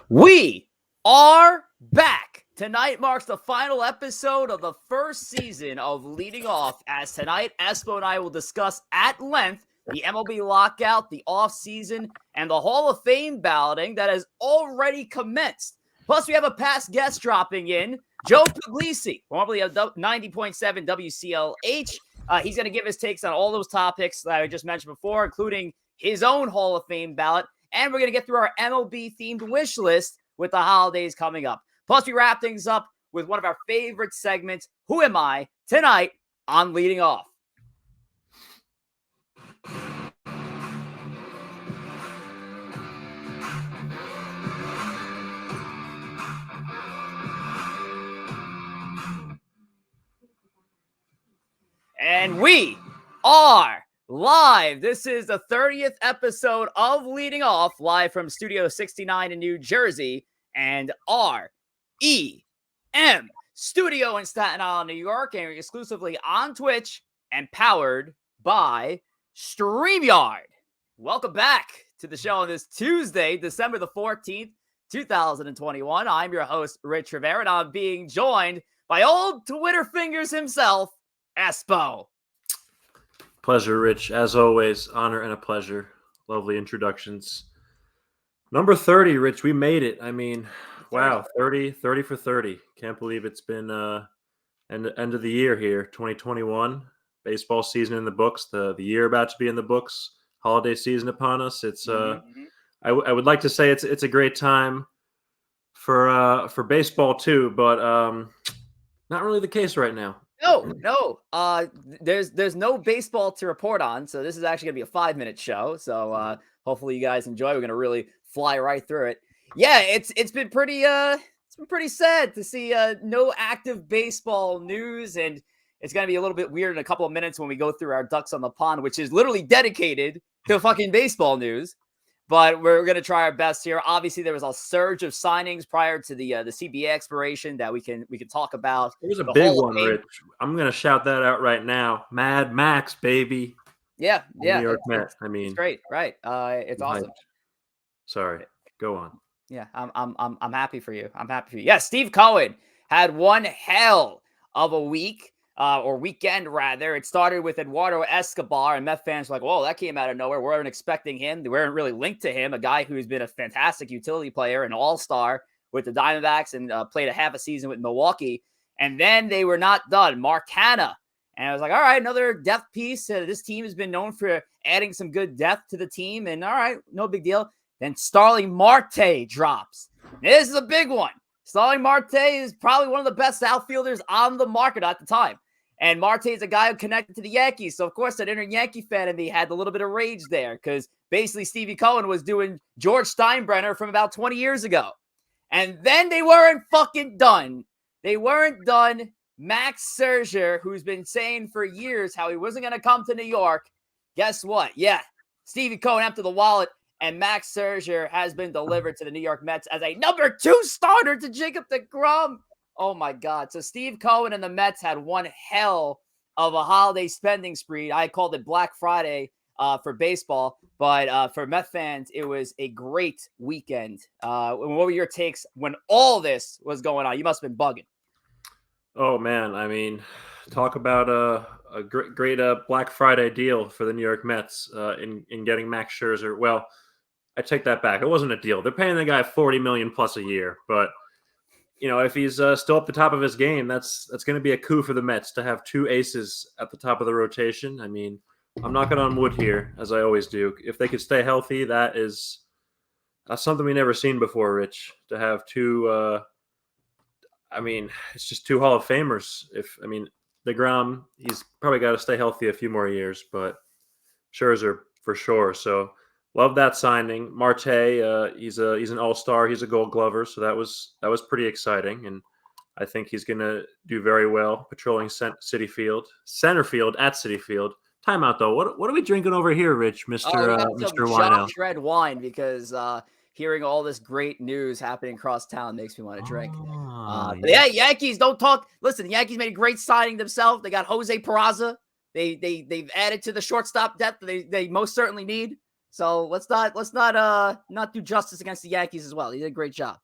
We are back. Tonight marks the final episode of the first season of Leading Off, as tonight, ESPO and I will discuss at length the MLB Lockout, the offseason, and the Hall of Fame balloting that has already commenced. Plus, we have a past guest dropping in, Joe Pugliese, formerly of 90.7 WCLH. He's going to give his takes on all those topics that I just mentioned before, including his own Hall of Fame ballot. And we're going to get through our MLB-themed wish list with the holidays coming up. Plus, we wrap things up with one of our favorite segments, Who Am I?, tonight on Leading Off. And we are live. This is the 30th episode of Leading Off, live from Studio 69 in New Jersey and REM Studio in Staten Island, New York, and exclusively on Twitch and powered by StreamYard. Welcome back to the show on this Tuesday, December the 14th, 2021. I'm your host, Rich Rivera, and I'm being joined by old Twitter fingers himself, ESPO. Pleasure, Rich. As always, honor and a pleasure. Lovely introductions. Number 30, Rich, we made it. I mean, wow, 30 for 30. Can't believe it's been end of the year here, 2021. Baseball season in the books, the year about to be in the books, holiday season upon us. It's I would like to say it's a great time for baseball too, but not really the case right now. No. There's no baseball to report on, so this is actually gonna be a 5-minute show. So hopefully you guys enjoy. We're gonna really fly right through it. Yeah, it's been pretty sad to see no active baseball news, and it's gonna be a little bit weird in a couple of minutes when we go through our Ducks on the Pond, which is literally dedicated to fucking baseball news. But we're going to try our best here. Obviously, there was a surge of signings prior to the CBA expiration that we can talk about. It was a big one, Rich. I'm going to shout that out right now. Mad Max, baby. Yeah. New York Mets. I mean, it's great, right? It's awesome. Sorry, go on. Yeah, I'm happy for you. Yeah, Steve Cohen had one hell of a week. Or weekend, rather. It started with Eduardo Escobar, and Met fans were like, whoa, that came out of nowhere. We weren't expecting him. They weren't really linked to him, a guy who's been a fantastic utility player, an all-star with the Diamondbacks, and played a half a season with Milwaukee. And then they were not done. Mark Hanna. And I was like, all right, another depth piece. This team has been known for adding some good depth to the team, and all right, no big deal. Then Starling Marte drops. This is a big one. Starling Marte is probably one of the best outfielders on the market at the time. And Marte is a guy who connected to the Yankees. So, of course, that inner Yankee fan in me had a little bit of rage there because basically Stevie Cohen was doing George Steinbrenner from about 20 years ago. And then they weren't fucking done. They weren't done. Max Scherzer, who's been saying for years how he wasn't going to come to New York, guess what? Yeah, Stevie Cohen emptied the wallet, and Max Scherzer has been delivered to the New York Mets as a number 2 starter to Jacob deGrom. Oh, my God. So Steve Cohen and the Mets had one hell of a holiday spending spree. I called it Black Friday for baseball. But for Met fans, it was a great weekend. What were your takes when all this was going on? You must have been bugging. Oh, man. I mean, talk about a great Black Friday deal for the New York Mets in getting Max Scherzer. Well, I take that back. It wasn't a deal. They're paying the guy $40 million plus a year, but you know, if he's still at the top of his game, that's going to be a coup for the Mets to have 2 aces at the top of the rotation. I mean, I'm knocking on wood here, as I always do. If they could stay healthy, that's something we've never seen before, Rich. To have 2, I mean, it's just 2 Hall of Famers. DeGrom, he's probably got to stay healthy a few more years, but Scherzer for sure. So love that signing. Marte, he's an all-star. He's a Gold Glover, so that was pretty exciting, and I think he's going to do very well patrolling center field at Citi Field. Timeout though. What are we drinking over here, Rich? Mr. Wino. Red wine because hearing all this great news happening across town makes me want to drink. Yeah, Yankees don't talk. Listen, the Yankees made a great signing themselves. They got Jose Peraza. They've added to the shortstop depth they most certainly need. So let's not do justice against the Yankees as well. He did a great job.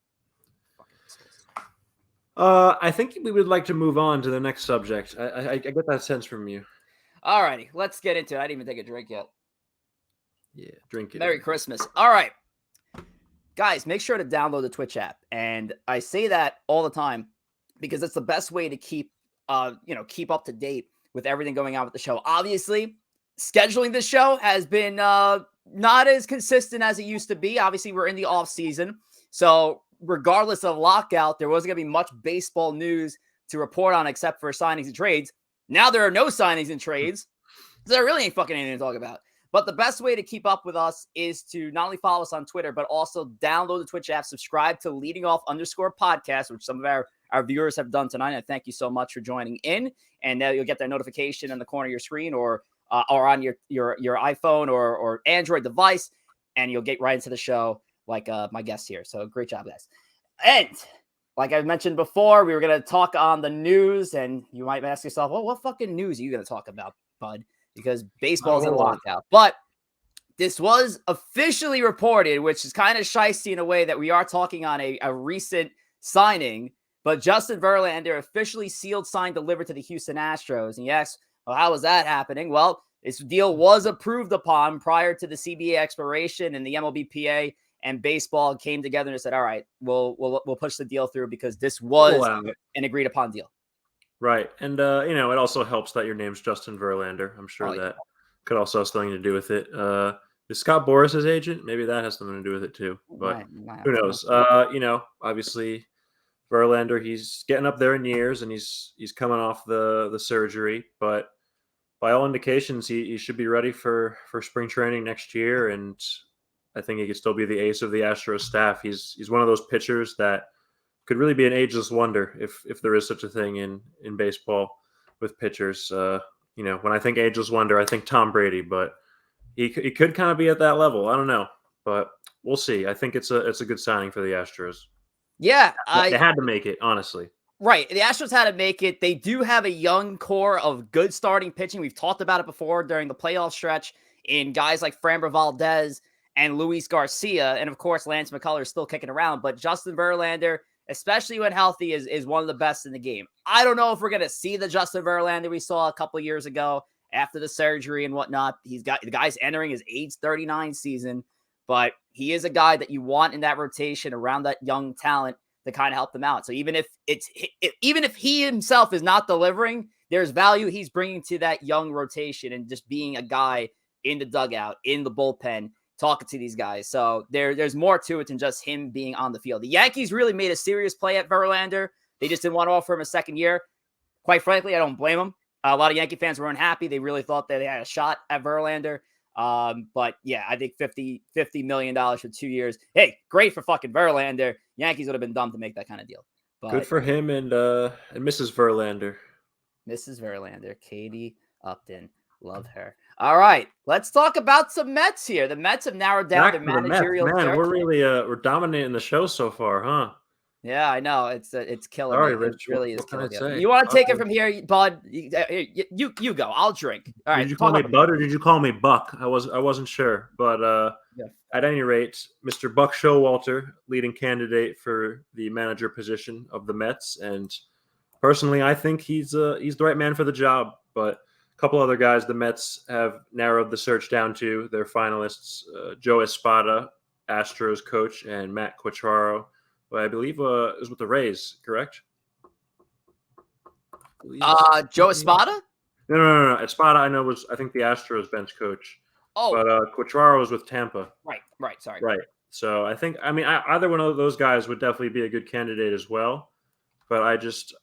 I think we would like to move on to the next subject. I get that sense from you. All righty, let's get into it. I didn't even take a drink yet. Yeah, drink it. Merry Christmas. All right. Guys, make sure to download the Twitch app. And I say that all the time because it's the best way to keep up to date with everything going on with the show. Obviously, scheduling this show has been not as consistent as it used to be. Obviously, we're in the off season. So regardless of lockout, there wasn't going to be much baseball news to report on except for signings and trades. Now there are no signings and trades. So there really ain't fucking anything to talk about. But the best way to keep up with us is to not only follow us on Twitter, but also download the Twitch app, subscribe to leadingoff_podcast, which some of our viewers have done tonight. And thank you so much for joining in. And now you'll get that notification in the corner of your screen or on your iPhone or Android device, and you'll get right into the show like my guest here. So great job, guys. And like I mentioned before, we were going to talk on the news, and you might ask yourself, well, what fucking news are you going to talk about, bud? Because baseball's in a lockout. But this was officially reported, which is kind of shysty in a way that we are talking on a recent signing. But Justin Verlander officially sealed, signed, delivered to the Houston Astros. And yes, well, how was that happening? Well, this deal was approved upon prior to the CBA expiration, and the MLB-PA and baseball came together and said, all right, we'll push the deal through because this was an agreed upon deal. Right. And, it also helps that your name's Justin Verlander. I'm sure that could also have something to do with it. Is Scott Boras his agent? Maybe that has something to do with it too. But who knows? Obviously Verlander, he's getting up there in years and he's coming off the surgery. But by all indications, he should be ready for spring training next year. And I think he could still be the ace of the Astros staff. He's one of those pitchers that could really be an ageless wonder if there is such a thing in baseball with pitchers. When I think ageless wonder, I think Tom Brady, but he could kind of be at that level. I don't know, but we'll see. I think it's a good signing for the Astros. Yeah, they had to make it, honestly. Right, the Astros had to make it. They do have a young core of good starting pitching. We've talked about it before during the playoff stretch in guys like Framber Valdez and Luis Garcia, and of course Lance McCullers is still kicking around. But Justin Verlander, especially when healthy, is one of the best in the game. I don't know if we're going to see the Justin Verlander we saw a couple years ago after the surgery and whatnot. The guy's entering his age 39 season, but he is a guy that you want in that rotation around that young talent to kind of help them out. So even if he himself is not delivering, there's value he's bringing to that young rotation and just being a guy in the dugout, in the bullpen, talking to these guys. So there's more to it than just him being on the field. The Yankees really made a serious play at Verlander. They just didn't want to offer him a second year. Quite frankly, I don't blame them. A lot of Yankee fans were unhappy. They really thought that they had a shot at Verlander. But yeah, I think $50 million for 2 years. Hey, great for fucking Verlander. Yankees would have been dumb to make that kind of deal. But good for him and Mrs. Verlander. Mrs. Verlander, Katie Upton. Love her. All right, let's talk about some Mets here. The Mets have narrowed down their managerial. Man, we're really we're dominating the show so far, huh? Yeah, I know. It's killing. Sorry, me. Rich. It really is killing you. You want to take it from here, bud? You go. I'll drink. All right. Did you call me Bud or did you call me Buck? I wasn't sure, but at any rate, Mr. Buck Showalter, leading candidate for the manager position of the Mets, and personally, I think he's the right man for the job. But a couple other guys the Mets have narrowed the search down to their finalists: Joe Espada, Astros coach, and Matt Quatraro, who I believe is with the Rays, correct? Joe Espada? No. Espada, I think the Astros bench coach. Oh, but Quatraro was with Tampa. Right. Sorry. Right. So either one of those guys would definitely be a good candidate as well. But I just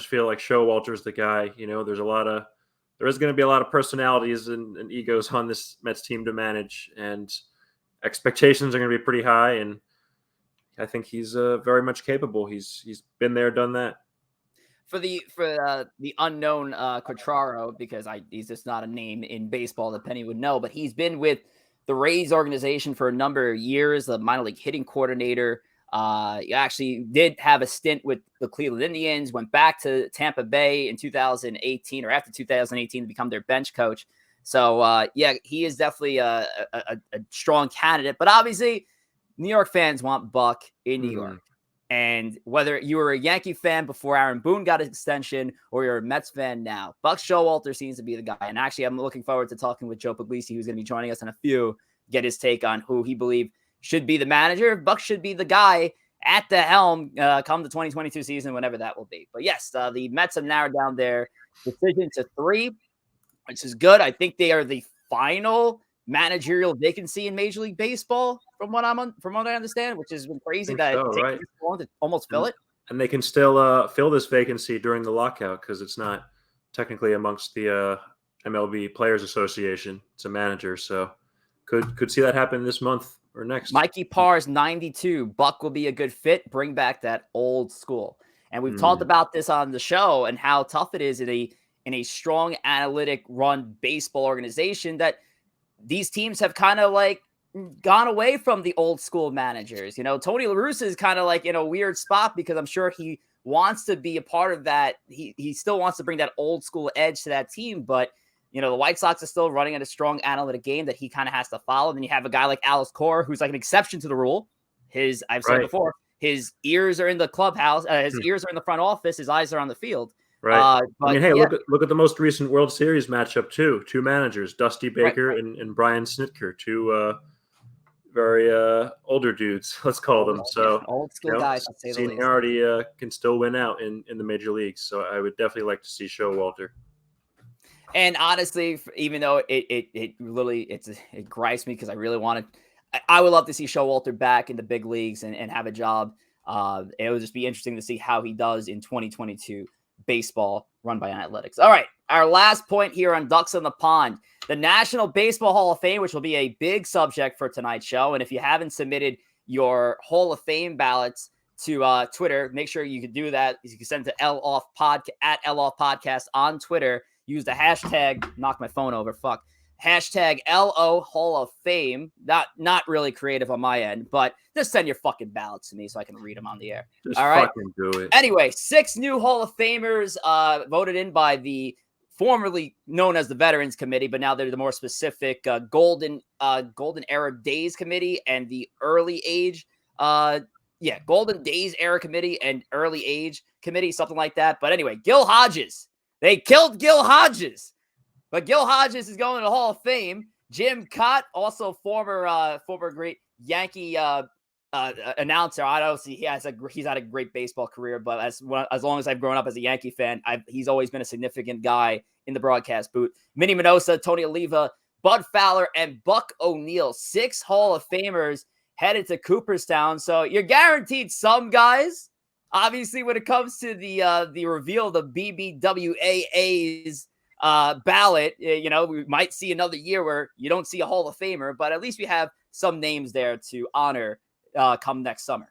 feel like Showalter's the guy. There is going to be a lot of personalities and egos on this Mets team to manage, and expectations are going to be pretty high. And I think he's very much capable. He's been there, done that. For the unknown Quatraro, because he's just not a name in baseball that Penny would know, but he's been with the Rays organization for a number of years, the minor league hitting coordinator. He actually did have a stint with the Cleveland Indians, went back to Tampa Bay in 2018 or after 2018 to become their bench coach. So, yeah, he is definitely a strong candidate. But obviously, New York fans want Buck in New York. And whether you were a Yankee fan before Aaron Boone got an extension or you're a Mets fan now, Buck Showalter seems to be the guy. And actually, I'm looking forward to talking with Joe Pugliese, who's going to be joining us in a few, get his take on who he believes should be the manager. Buck should be the guy at the helm come the 2022 season, whenever that will be. But yes, the Mets have narrowed down their decision to 3, which is good. I think they are the final managerial vacancy in Major League Baseball, from what I understand, which has been crazy that it takes this long to almost fill it. And they can still fill this vacancy during the lockout because it's not technically amongst the MLB Players Association. It's a manager, so could see that happen this month or next. Mikey Parr's 92. Buck will be a good fit. Bring back that old school. And we've talked about this on the show and how tough it is in a strong analytic run baseball organization that these teams have kind of like gone away from the old school managers. Tony La Russa is kind of like in a weird spot because I'm sure he wants to be a part of that. He still wants to bring that old school edge to that team, but the White Sox are still running at a strong analytic game that he kind of has to follow. Then you have a guy like Alice Cora, who's like an exception to the rule. I've said before, his ears are in the clubhouse. His ears are in the front office. His eyes are on the field. Right. But, hey, look at the most recent World Series matchup too. 2 managers, Dusty Baker and Brian Snitker, 2 very older dudes, let's call them. So old school guys, to say the least. Seniority can still win out in the major leagues. So I would definitely like to see Showalter. And honestly, even though it gripes me because I really wanted, I would love to see Showalter back in the big leagues and have a job. It would just be interesting to see how he does in 2022 baseball run by analytics. All right, our last point here on Ducks on the Pond, the National Baseball Hall of Fame, which will be a big subject for tonight's show. And if you haven't submitted your Hall of Fame ballots to Twitter, make sure you can do that. You can send it to at LOFF Podcast on Twitter. Use the hashtag, knock my phone over, hashtag LO Hall of Fame. Not really creative on my end, but just send your fucking ballots to me so I can read them on the air. Just all right? fucking do it. Anyway, 6 new Hall of Famers voted in by the formerly known as the Veterans Committee, but now they're the more specific Golden Era Days Committee and the Early Age Golden Days Era Committee and Early Age Committee, something like that. But anyway, Gil Hodges. They killed Gil Hodges. But Gil Hodges is going to the Hall of Fame. Jim Cott, also former great Yankee announcer. I don't see he's had a great baseball career, but as long as I've grown up as a Yankee fan, he's always been a significant guy in the broadcast booth. Minnie Minoso, Tony Oliva, Bud Fowler, and Buck O'Neil. 6 Hall of Famers headed to Cooperstown. So you're guaranteed some guys. Obviously, when it comes to the reveal of the BBWAA's ballot, we might see another year where you don't see a Hall of Famer, but at least we have some names there to honor come next summer.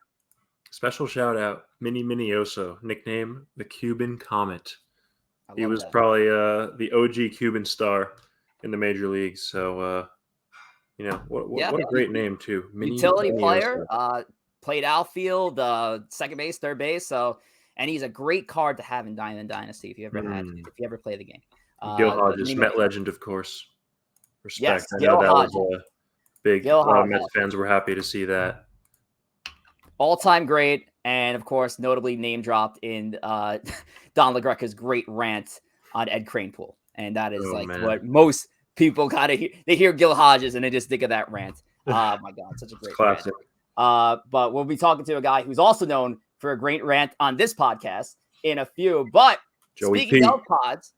Special shout out, Minnie Minioso, nickname the Cuban Comet. He was probably the OG Cuban star in the major leagues. So, what a great name too. Utility player. Played outfield, second base, third base. So, and he's a great card to have in Diamond Dynasty if you ever play the game. Gil Hodges, Met legend, of course. Respect. Yes, I know that was big. A lot of Mets fans were happy to see that. All-time great, and of course, notably name dropped in Don LaGreca's great rant on Ed Kranepool, and that is what most people gotta hear. They hear Gil Hodges and they just think of that rant. Oh my God, such a great classic. Rant. But we'll be talking to a guy who's also known for a great rant on this podcast in a few. But speaking of pods,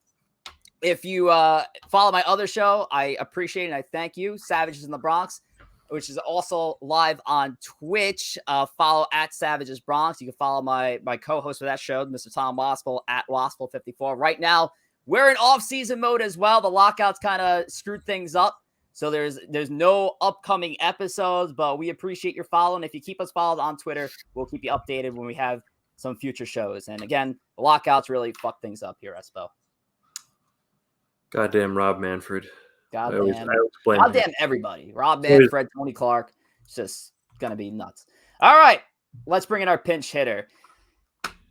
if you follow my other show, I appreciate it and I thank you. Savages in the Bronx, which is also live on Twitch. Follow at Savages Bronx. You can follow my co-host for that show, Mr. Tom Waspel, at Waspel54. Right now, we're in off-season mode as well. The lockouts kind of screwed things up. So there's no upcoming episodes, but we appreciate your following. If you keep us followed on Twitter, we'll keep you updated when we have some future shows. And again, the lockouts really fuck things up here, Espo. Goddamn Rob Manfred. Goddamn everybody. Rob Manfred, Tony Clark. It's just going to be nuts. All right, let's bring in our pinch hitter.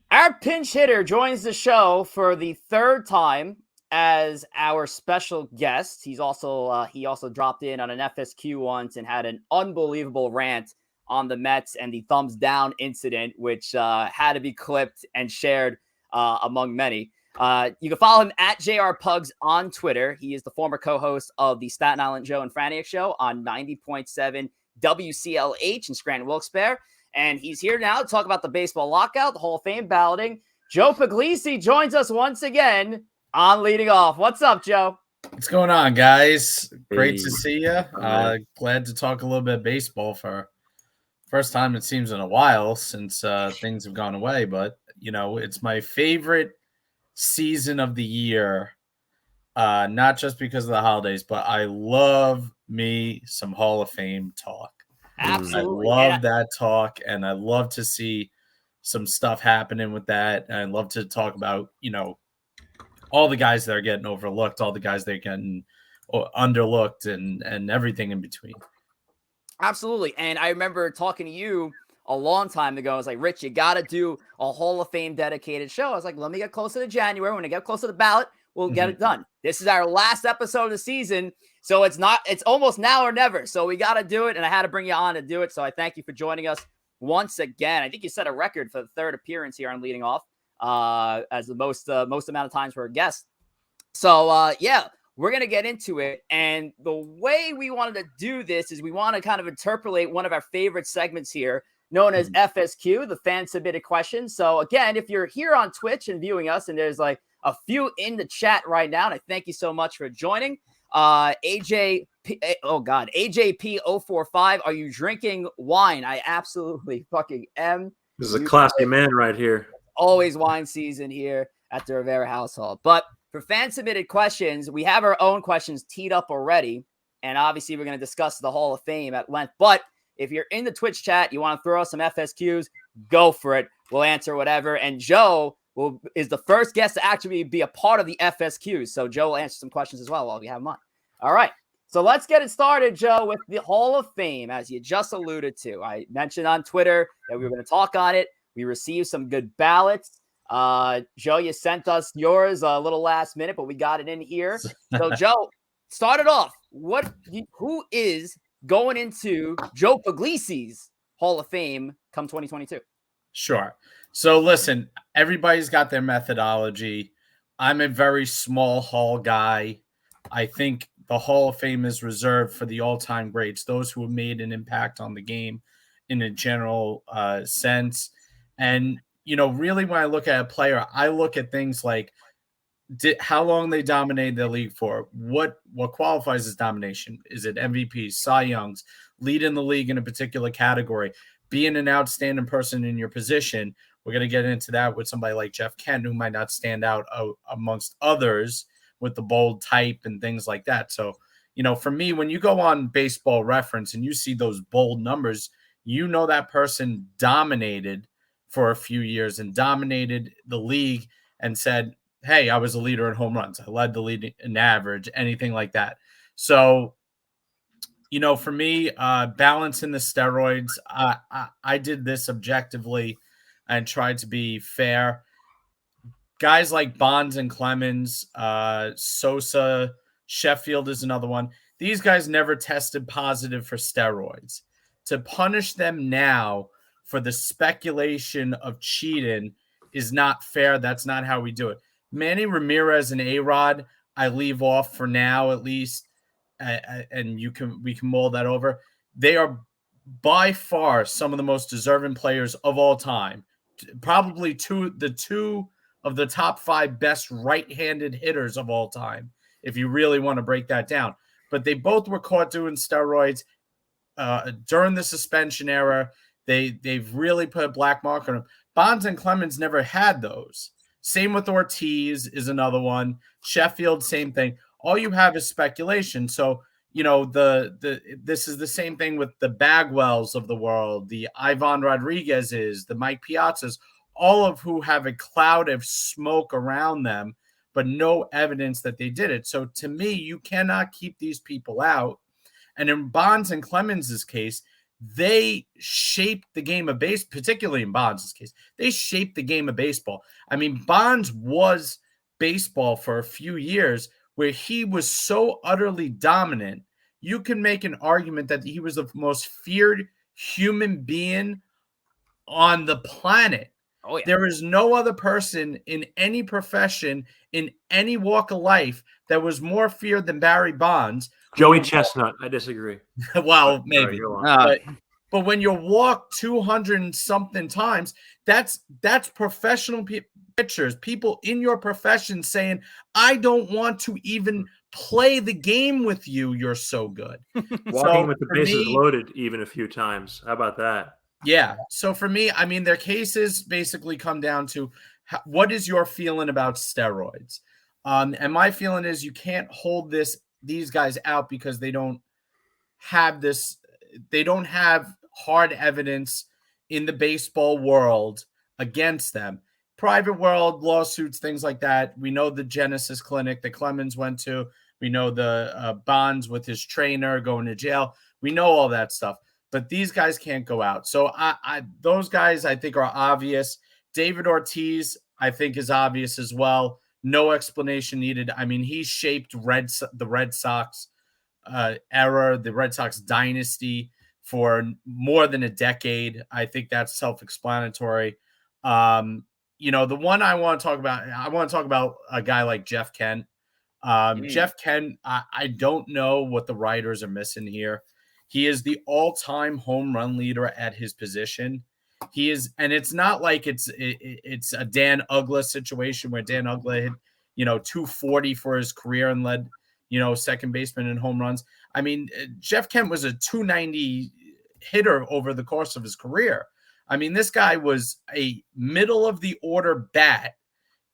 Our pinch hitter joins the show for the 3rd time as our special guest. He also dropped in on an FSQ once and had an unbelievable rant on the Mets and the thumbs down incident, which had to be clipped and shared among many. You can follow him at JR Pugs on Twitter. He is the former co-host of the Staten Island Joe and Franiak show on 90.7 WCLH in Scranton Wilkes-Barre. And he's here now to talk about the baseball lockout, the Hall of Fame balloting. Joe Pugliese joins us once again on Leading Off. What's up, Joe? What's going on, guys? Great Hey. to see you. Glad to talk a little bit of baseball for first time, it seems, in a while since things have gone away. But, it's my favorite season of the year, not just because of the holidays, but I love me some Hall of Fame talk. Absolutely. I love that talk, and I love to see some stuff happening with that. And I love to talk about, all the guys that are getting overlooked, all the guys that are getting underlooked, and everything in between. Absolutely. And I remember talking to you a long time ago. I was like, Rich, you got to do a Hall of Fame dedicated show. I was like, let me get closer to January. When I get closer to the ballot, we'll get it done. This is our last episode of the season. So it's almost now or never. So we got to do it. And I had to bring you on to do it. So I thank you for joining us once again. I think you set a record for the third appearance here on Leading Off as the most amount of times for a guest. So yeah, we're going to get into it. And the way we wanted to do this is we want to kind of interpolate one of our favorite segments here, known as FSQ, the fan submitted questions. So again, if you're here on Twitch and viewing us, and there's like a few in the chat right now, and I thank you so much for joining. AJP045, are you drinking wine? I absolutely fucking am. This is a classy man right here. Always wine season here at the Rivera household. But for fan submitted questions, we have our own questions teed up already. And obviously, we're going to discuss the Hall of Fame at length. But if you're in the Twitch chat, you want to throw us some FSQs, go for it. We'll answer whatever. And Joe is the first guest to actually be a part of the FSQs. So Joe will answer some questions as well while we have him on. All right. So let's get it started, Joe, with the Hall of Fame, as you just alluded to. I mentioned on Twitter that we were going to talk on it. We received some good ballots. Joe, you sent us yours a little last minute, but we got it in here. So Joe, start it off. Who is going into Joe Pugliese's Hall of Fame come 2022? Sure. So listen, everybody's got their methodology. I'm a very small hall guy. I think the Hall of Fame is reserved for the all-time greats, those who have made an impact on the game in a general sense. And, really when I look at a player, I look at things like how long they dominated the league for, what qualifies as domination. Is it MVPs, Cy Youngs, lead in the league in a particular category, being an outstanding person in your position? We're going to get into that with somebody like Jeff Kent, who might not stand out amongst others with the bold type and things like that. So, for me, when you go on Baseball Reference and you see those bold numbers, that person dominated for a few years and dominated the league and said, hey, I was a leader in home runs. I led the league in average, anything like that. So, for me, balancing the steroids, I did this objectively and tried to be fair. Guys like Bonds and Clemens, Sosa, Sheffield is another one. These guys never tested positive for steroids. To punish them now for the speculation of cheating is not fair. That's not how we do it. Manny Ramirez and A-Rod, I leave off for now at least, and we can mull that over. They are by far some of the most deserving players of all time. Probably two of the top 5 best right-handed hitters of all time, if you really want to break that down. But they both were caught doing steroids during the suspension era. They've really put a black mark on them. Bonds and Clemens never had those. Same with Ortiz is another one. Sheffield, same thing. All you have is speculation. So, this is the same thing with the Bagwells of the world, the Ivan Rodriguez's, the Mike Piazzas, all of who have a cloud of smoke around them, but no evidence that they did it. So to me, you cannot keep these people out. And in Bonds and Clemens' case, they shaped the game of baseball, particularly in Bonds' case. They shaped the game of baseball. I mean, Bonds was baseball for a few years where he was so utterly dominant, you can make an argument that he was the most feared human being on the planet. Oh, yeah. There is no other person in any profession, in any walk of life, that was more feared than Barry Bonds. Joey Chestnut. I disagree. Well, maybe. Uh, But when you walk 200 and something times, that's professional pitchers, people in your profession saying, I don't want to even play the game with you. You're so good. Walking with the bases loaded even a few times. How about that? Yeah. So for me, I mean, their cases basically come down to what is your feeling about steroids? And my feeling is you can't hold these guys out because they don't have this. They don't have hard evidence in the baseball world against them. Private world, lawsuits, things like that. We know the Genesis clinic that Clemens went to. We know the Bonds with his trainer going to jail. We know all that stuff. But these guys can't go out. So those guys, I think, are obvious. David Ortiz, I think, is obvious as well. No explanation needed. I mean, he shaped the Red Sox era, the Red Sox dynasty for more than a decade. I think that's self-explanatory. The one I want to talk about a guy like Jeff Kent. Jeff Kent, I don't know what the writers are missing here. He is the all-time home run leader at his position. He is, and it's not like it's a Dan Uggla situation where Dan Uggla hit, 240 for his career and led, second baseman in home runs. I mean, Jeff Kent was a 290 hitter over the course of his career. I mean, this guy was a middle of the order bat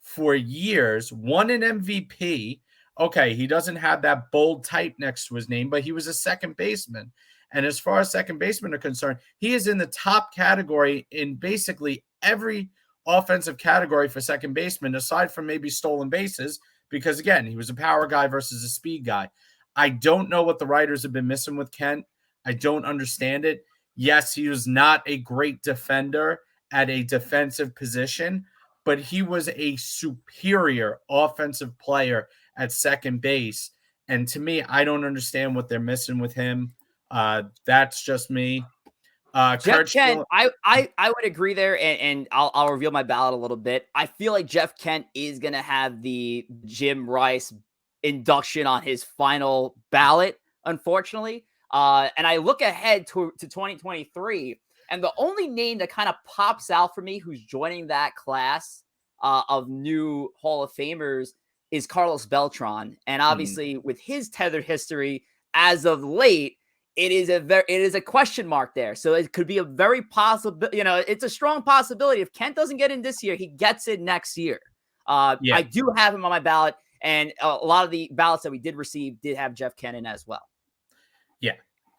for years, won an MVP. Okay, he doesn't have that bold type next to his name, but he was a second baseman. And as far as second basemen are concerned, he is in the top category in basically every offensive category for second baseman, aside from maybe stolen bases, because, again, he was a power guy versus a speed guy. I don't know what the writers have been missing with Kent. I don't understand it. Yes, he was not a great defender at a defensive position, but he was a superior offensive player at second base. And to me, I don't understand what they're missing with him. That's just me. Jeff Kent, I would agree there, and I'll reveal my ballot a little bit. I feel like Jeff Kent is going to have the Jim Rice induction on his final ballot, unfortunately. And I look ahead to 2023, and the only name that kind of pops out for me who's joining that class of new Hall of Famers is Carlos Beltran. And obviously with his tethered history as of late, it is a question mark there. So it could be a very possible, it's a strong possibility. If Kent doesn't get in this year, he gets it next year. I do have him on my ballot, and a lot of the ballots that we did receive did have Jeff Kent in as well. Yeah.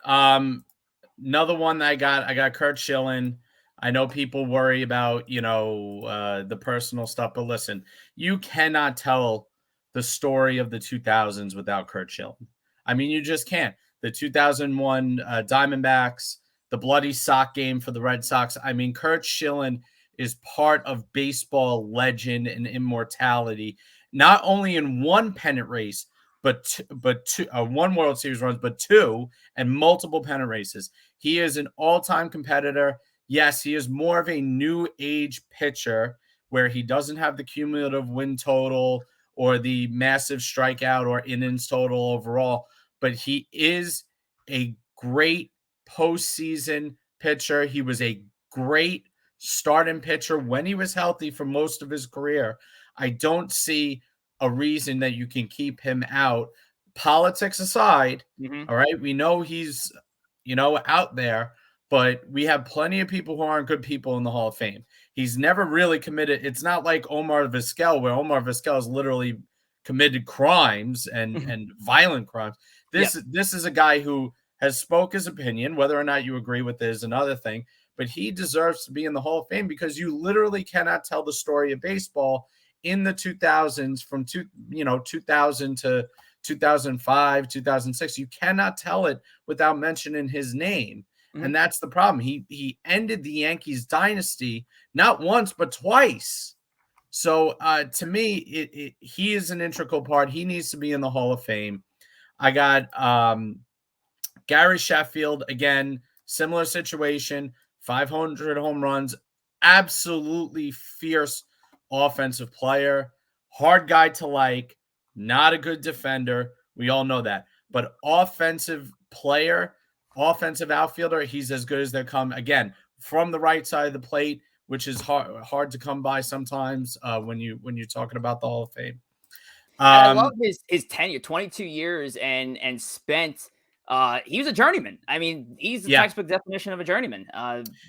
Another one that I got Kurt Schilling. I know people worry about, the personal stuff, but listen, you cannot tell the story of the 2000s without Kurt Schilling. I mean, you just can't. The 2001 Diamondbacks, the bloody sock game for the Red Sox. I mean, Kurt Schilling is part of baseball legend and immortality, not only in one pennant race, but two, one World Series runs, but two, and multiple pennant races. He is an all-time competitor. Yes, he is more of a new age pitcher where he doesn't have the cumulative win total or the massive strikeout or innings total overall, but he is a great postseason pitcher. He was a great starting pitcher when he was healthy for most of his career. I don't see a reason that you can keep him out. Politics aside, all right, we know he's, out there, but we have plenty of people who aren't good people in the Hall of Fame. He's never really committed. It's not like Omar Vizquel, where Omar Vizquel has literally committed crimes and violent crimes. This is a guy who has spoke his opinion. Whether or not you agree with it is another thing, but he deserves to be in the Hall of Fame because you literally cannot tell the story of baseball in the 2000s from 2000 to 2005, 2006. You cannot tell it without mentioning his name. And that's the problem. He ended the Yankees dynasty not once, but twice. So to me, he is an integral part. He needs to be in the Hall of Fame. I got Gary Sheffield, again, similar situation, 500 home runs, absolutely fierce offensive player, hard guy to like, not a good defender. We all know that. But offensive player, offensive outfielder, he's as good as they come. Again, from the right side of the plate, which is hard to come by sometimes when you're talking about the Hall of Fame. And I love his tenure, 22 years, and spent. He was a journeyman. I mean, he's the textbook definition of a journeyman.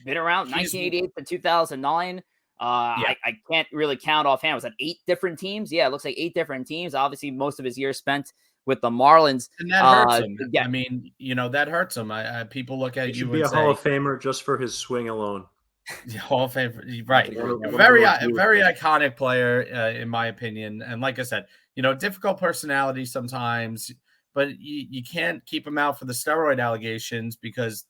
Been around 1988 to 2009. I can't really count offhand. Was that 8 different teams? Yeah, it looks like 8 different teams. Obviously, most of his years spent with the Marlins. And that hurts him. Yeah. I mean, that hurts him. People look at you and say, be a Hall of Famer just for his swing alone. Hall of Fame, right? Very iconic player, in my opinion. And like I said, difficult personality sometimes, but you can't keep him out for the steroid allegations because,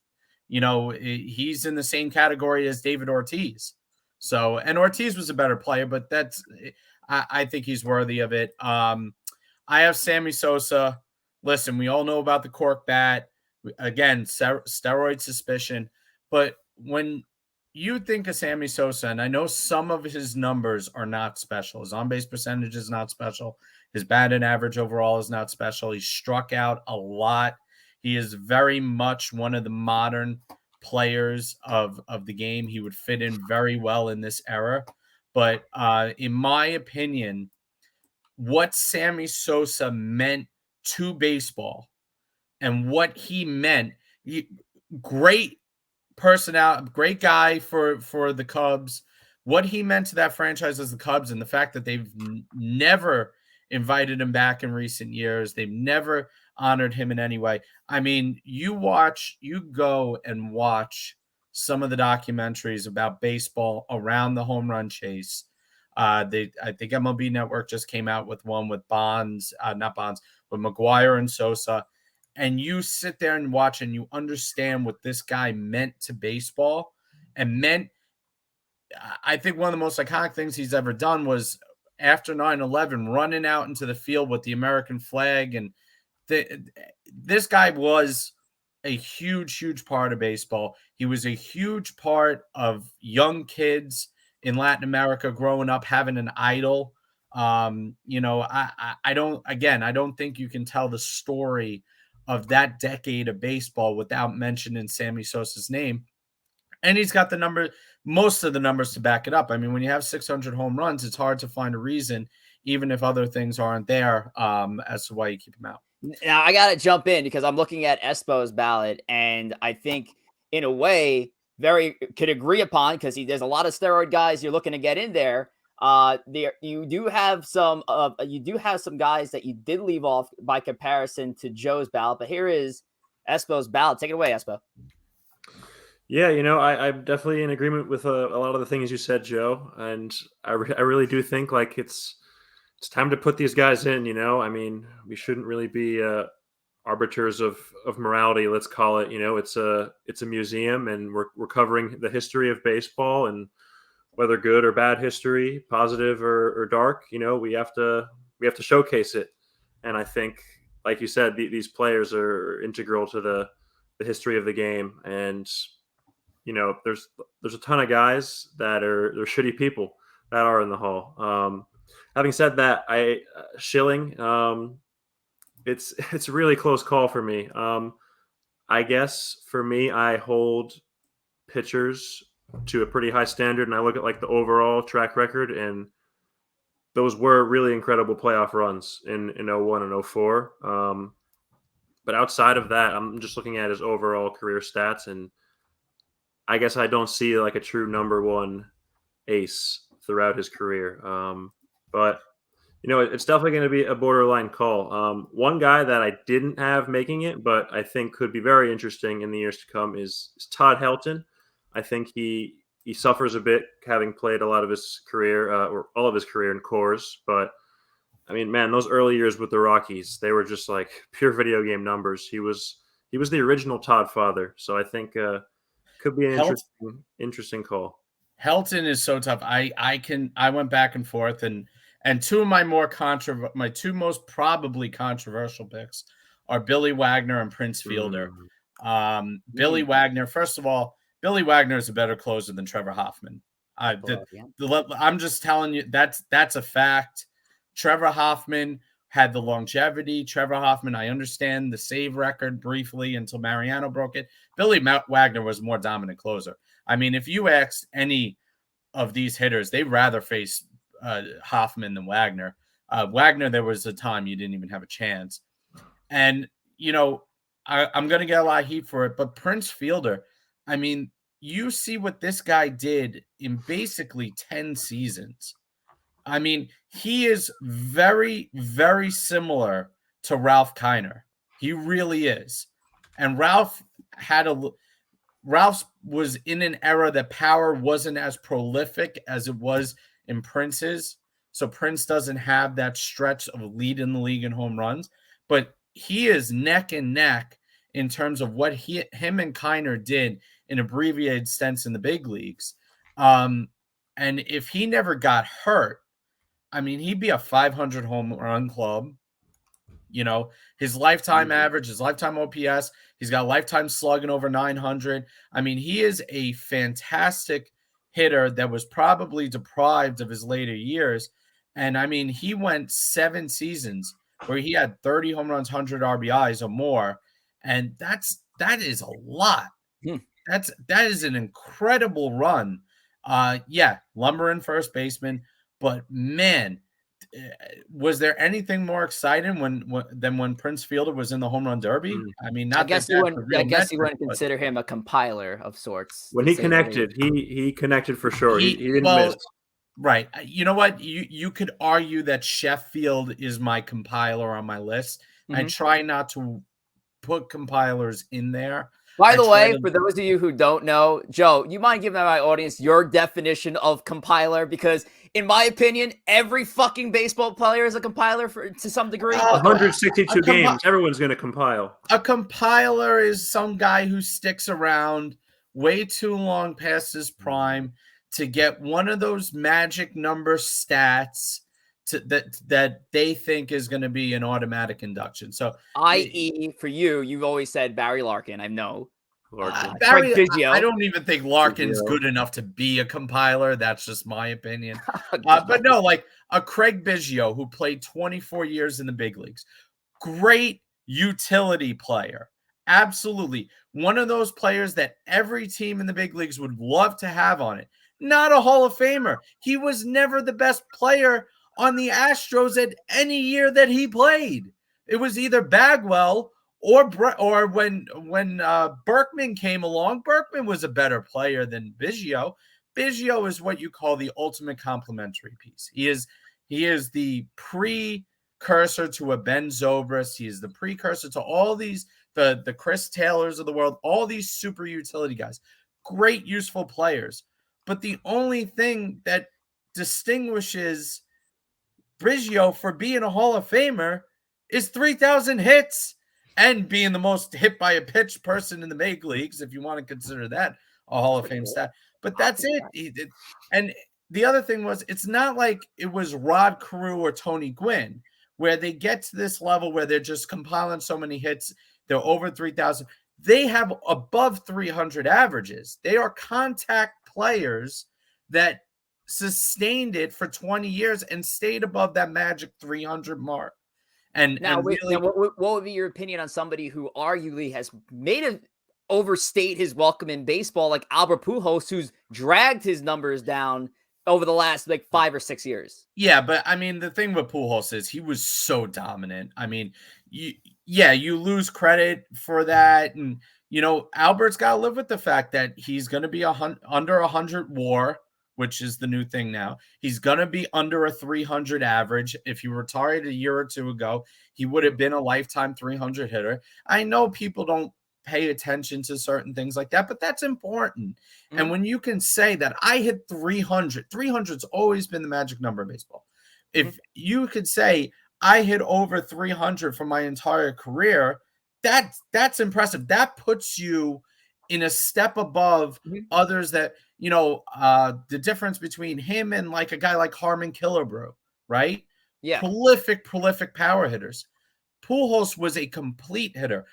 he's in the same category as David Ortiz. So, and Ortiz was a better player, but I think he's worthy of it. I have Sammy Sosa. Listen, we all know about the cork bat. Again, steroid suspicion. But when you think of Sammy Sosa, and I know some of his numbers are not special. His on-base percentage is not special. His batting average overall is not special. He struck out a lot. He is very much one of the modern players of the game. He would fit in very well in this era. But in my opinion, what Sammy Sosa meant to baseball and what he meant, great personality, great guy for the Cubs. What he meant to that franchise as the Cubs, and the fact that they've never invited him back in recent years, they've never honored him in any way. I mean, you go and watch some of the documentaries about baseball around the home run chase. I think MLB Network just came out with one with with McGuire and Sosa. And you sit there and watch and you understand what this guy meant to baseball and I think one of the most iconic things he's ever done was after 9/11 running out into the field with the American flag. And this guy was a huge, huge part of baseball. He was a huge part of young kids in Latin America growing up, having an idol. I don't think you can tell the story of that decade of baseball without mentioning Sammy Sosa's name. And he's got most of the numbers to back it up. I mean, when you have 600 home runs, it's hard to find a reason, even if other things aren't there, as to why you keep him out. Now, I got to jump in because I'm looking at ESPO's ballot, and I think, in a way, could agree upon, because there's a lot of steroid guys you're looking to get in there. You do have some guys that you did leave off by comparison to Joe's ballot, but here is ESPO's ballot. Take it away, ESPO. Yeah, I'm definitely in agreement with a lot of the things you said, Joe, and I really do think like it's time to put these guys in. I mean, we shouldn't really be arbiters of morality, let's call it. It's a museum, and we're covering the history of baseball, and whether good or bad history, positive or dark, we have to showcase it. And I think, like you said, these players are integral to the history of the game. And there's a ton of guys they're shitty people that are in the Hall. Having said that, Schilling, it's a really close call for me. I guess for me, I hold pitchers to a pretty high standard, and I look at like the overall track record, and those were really incredible playoff runs in 01 and 04. But outside of that, I'm just looking at his overall career stats, and I guess I don't see like a true number one ace throughout his career. But it's definitely going to be a borderline call. One guy that I didn't have making it, but I think could be very interesting in the years to come is Todd Helton. I think he suffers a bit having played a lot of his career or all of his career in Coors. But I mean, man, those early years with the Rockies, they were just like pure video game numbers. He was the original Todd father. So I think could be an interesting call. Helton is so tough. I went back and forth, and two of my two most probably controversial picks are Billy Wagner and Prince Fielder. Billy Wagner, first of all, Billy Wagner is a better closer than Trevor Hoffman. I'm just telling you, that's a fact. Trevor Hoffman had the longevity. Trevor Hoffman, I understand the save record briefly until Mariano broke it. Billy Wagner was a more dominant closer. I mean, if you asked any of these hitters, they'd rather face Hoffman than Wagner. Wagner, there was a time you didn't even have a chance. And, I'm going to get a lot of heat for it, but Prince Fielder, I mean, you see what this guy did in basically 10 seasons. I mean, he is very, very similar to Ralph Kiner. He really is. And Ralph was in an era that power wasn't as prolific as it was in Prince's. So Prince doesn't have that stretch of leading the league in home runs, but he is neck and neck in terms of what him and Kiner did in abbreviated stints in the big leagues. And if he never got hurt, I mean, he'd be a 500 home run club. His lifetime average, his lifetime OPS, he's got lifetime slugging over 900. I mean, he is a fantastic hitter that was probably deprived of his later years. And I mean, he went 7 seasons where he had 30 home runs, 100 RBIs or more. And that is a lot. That is an incredible run. Lumbering first baseman, but man, was there anything more exciting than when Prince Fielder was in the home run derby? I mean, I guess you wouldn't consider him a compiler of sorts. When he connected, he connected for sure. He didn't miss. Right. You know what? You could argue that Sheffield is my compiler on my list. I try not to put compilers in there. By the way, for those of you who don't know, Joe, you mind giving my audience your definition of compiler? Because in my opinion, every fucking baseball player is a compiler to some degree. 162 games, everyone's going to compile. A compiler is some guy who sticks around way too long past his prime to get one of those magic number stats that they think is going to be an automatic induction. So, i.e., for you, you've always said Barry Larkin. I know. Barry, I don't even think Larkin's good enough to be a compiler. That's just my opinion. But no, like a Craig Biggio who played 24 years in the big leagues. Great utility player. Absolutely. One of those players that every team in the big leagues would love to have on it. Not a Hall of Famer. He was never the best player on the Astros at any year that he played. It was either Bagwell or when Berkman came along. Berkman was a better player than Biggio. Biggio is what you call the ultimate complementary piece. He is the precursor to a Ben Zobrist. He is the precursor to all these the Chris Taylors of the world, all these super utility guys. Great, useful players. But the only thing that distinguishes Biggio for being a Hall of Famer is 3,000 hits and being the most hit by a pitch person in the big leagues, if you want to consider that a Hall of Fame stat. But that's it. And the other thing was, it's not like it was Rod Carew or Tony Gwynn, where they get to this level where they're just compiling so many hits. They're over 3,000. They have above 300 averages. They are contact players that sustained it for 20 years and stayed above that magic 300 mark. And now, really, what would be your opinion on somebody who arguably has made it overstate his welcome in baseball, like Albert Pujols, who's dragged his numbers down over the last 5 or 6 years? Yeah, but I mean, the thing with Pujols is he was so dominant. I mean, you lose credit for that. And, Albert's got to live with the fact that he's going to be under 100 WAR, which is the new thing now. He's going to be under a 300 average. If he retired a year or two ago, he would have been a lifetime 300 hitter. I know people don't pay attention to certain things like that, but that's important. Mm-hmm. And when you can say that I hit 300's always been the magic number in baseball. If you could say I hit over 300 for my entire career, that's impressive. That puts you in a step above others that, the difference between him and like a guy like Harmon Killebrew, right? Yeah. Prolific power hitters. Pujols was a complete hitter.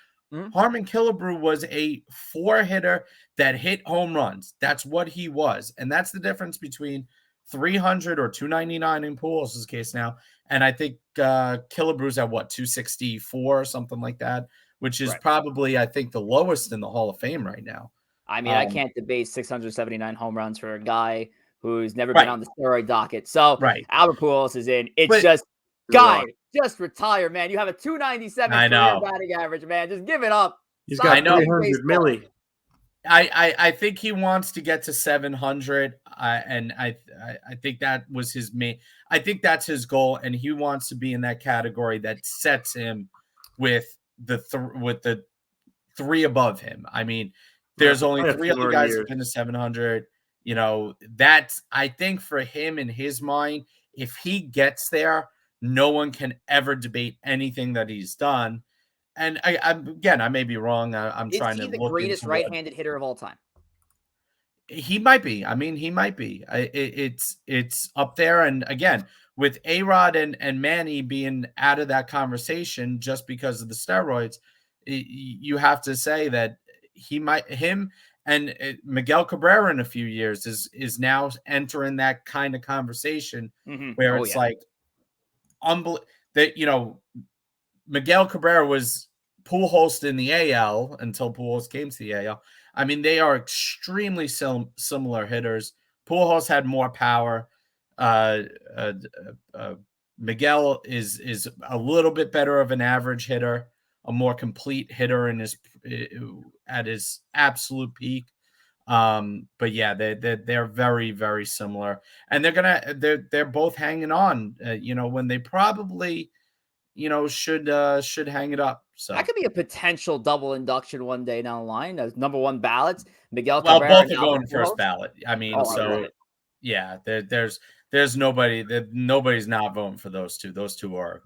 Harmon Killebrew was a 4-hitter that hit home runs. That's what he was. And that's the difference between 300 or 299 in Pujols' case now. And I think Killebrew's at 264 or something like that, which is probably, I think, the lowest in the Hall of Fame right now. I mean, I can't debate 679 home runs for a guy who's never been on the steroid docket. So Albert Pujols is in. It's just retire, man. You have a 297 career batting average, man. Just give it up. He's got 300 milli. I think he wants to get to 700, and I think that was his main. I think that's his goal, and he wants to be in that category that sets him with the three above him. I mean, there's only 3 other guys who've been to 700. That's, I think, for him in his mind, if he gets there, no one can ever debate anything that he's done. And I may be wrong. I'm trying to look. Is he the greatest right-handed hitter of all time? He might be. I mean, he might be. It's up there. And again, with A-Rod and Manny being out of that conversation just because of the steroids, you have to say that him and Miguel Cabrera in a few years is now entering that kind of conversation where it's like that. Miguel Cabrera was Pujols in the AL until Pujols came to the AL. I mean, they are extremely similar hitters. Pujols had more power. Miguel is a little bit better of an average hitter, a more complete hitter at his absolute peak. But yeah, they're very, very similar, and they're both hanging on. When they probably should hang it up. So that could be a potential double induction one day down the line as number 1 ballots. Miguel Cabrera. Well, both are going first ballot. I mean, yeah, there's nobody that nobody's not voting for those two. Those two are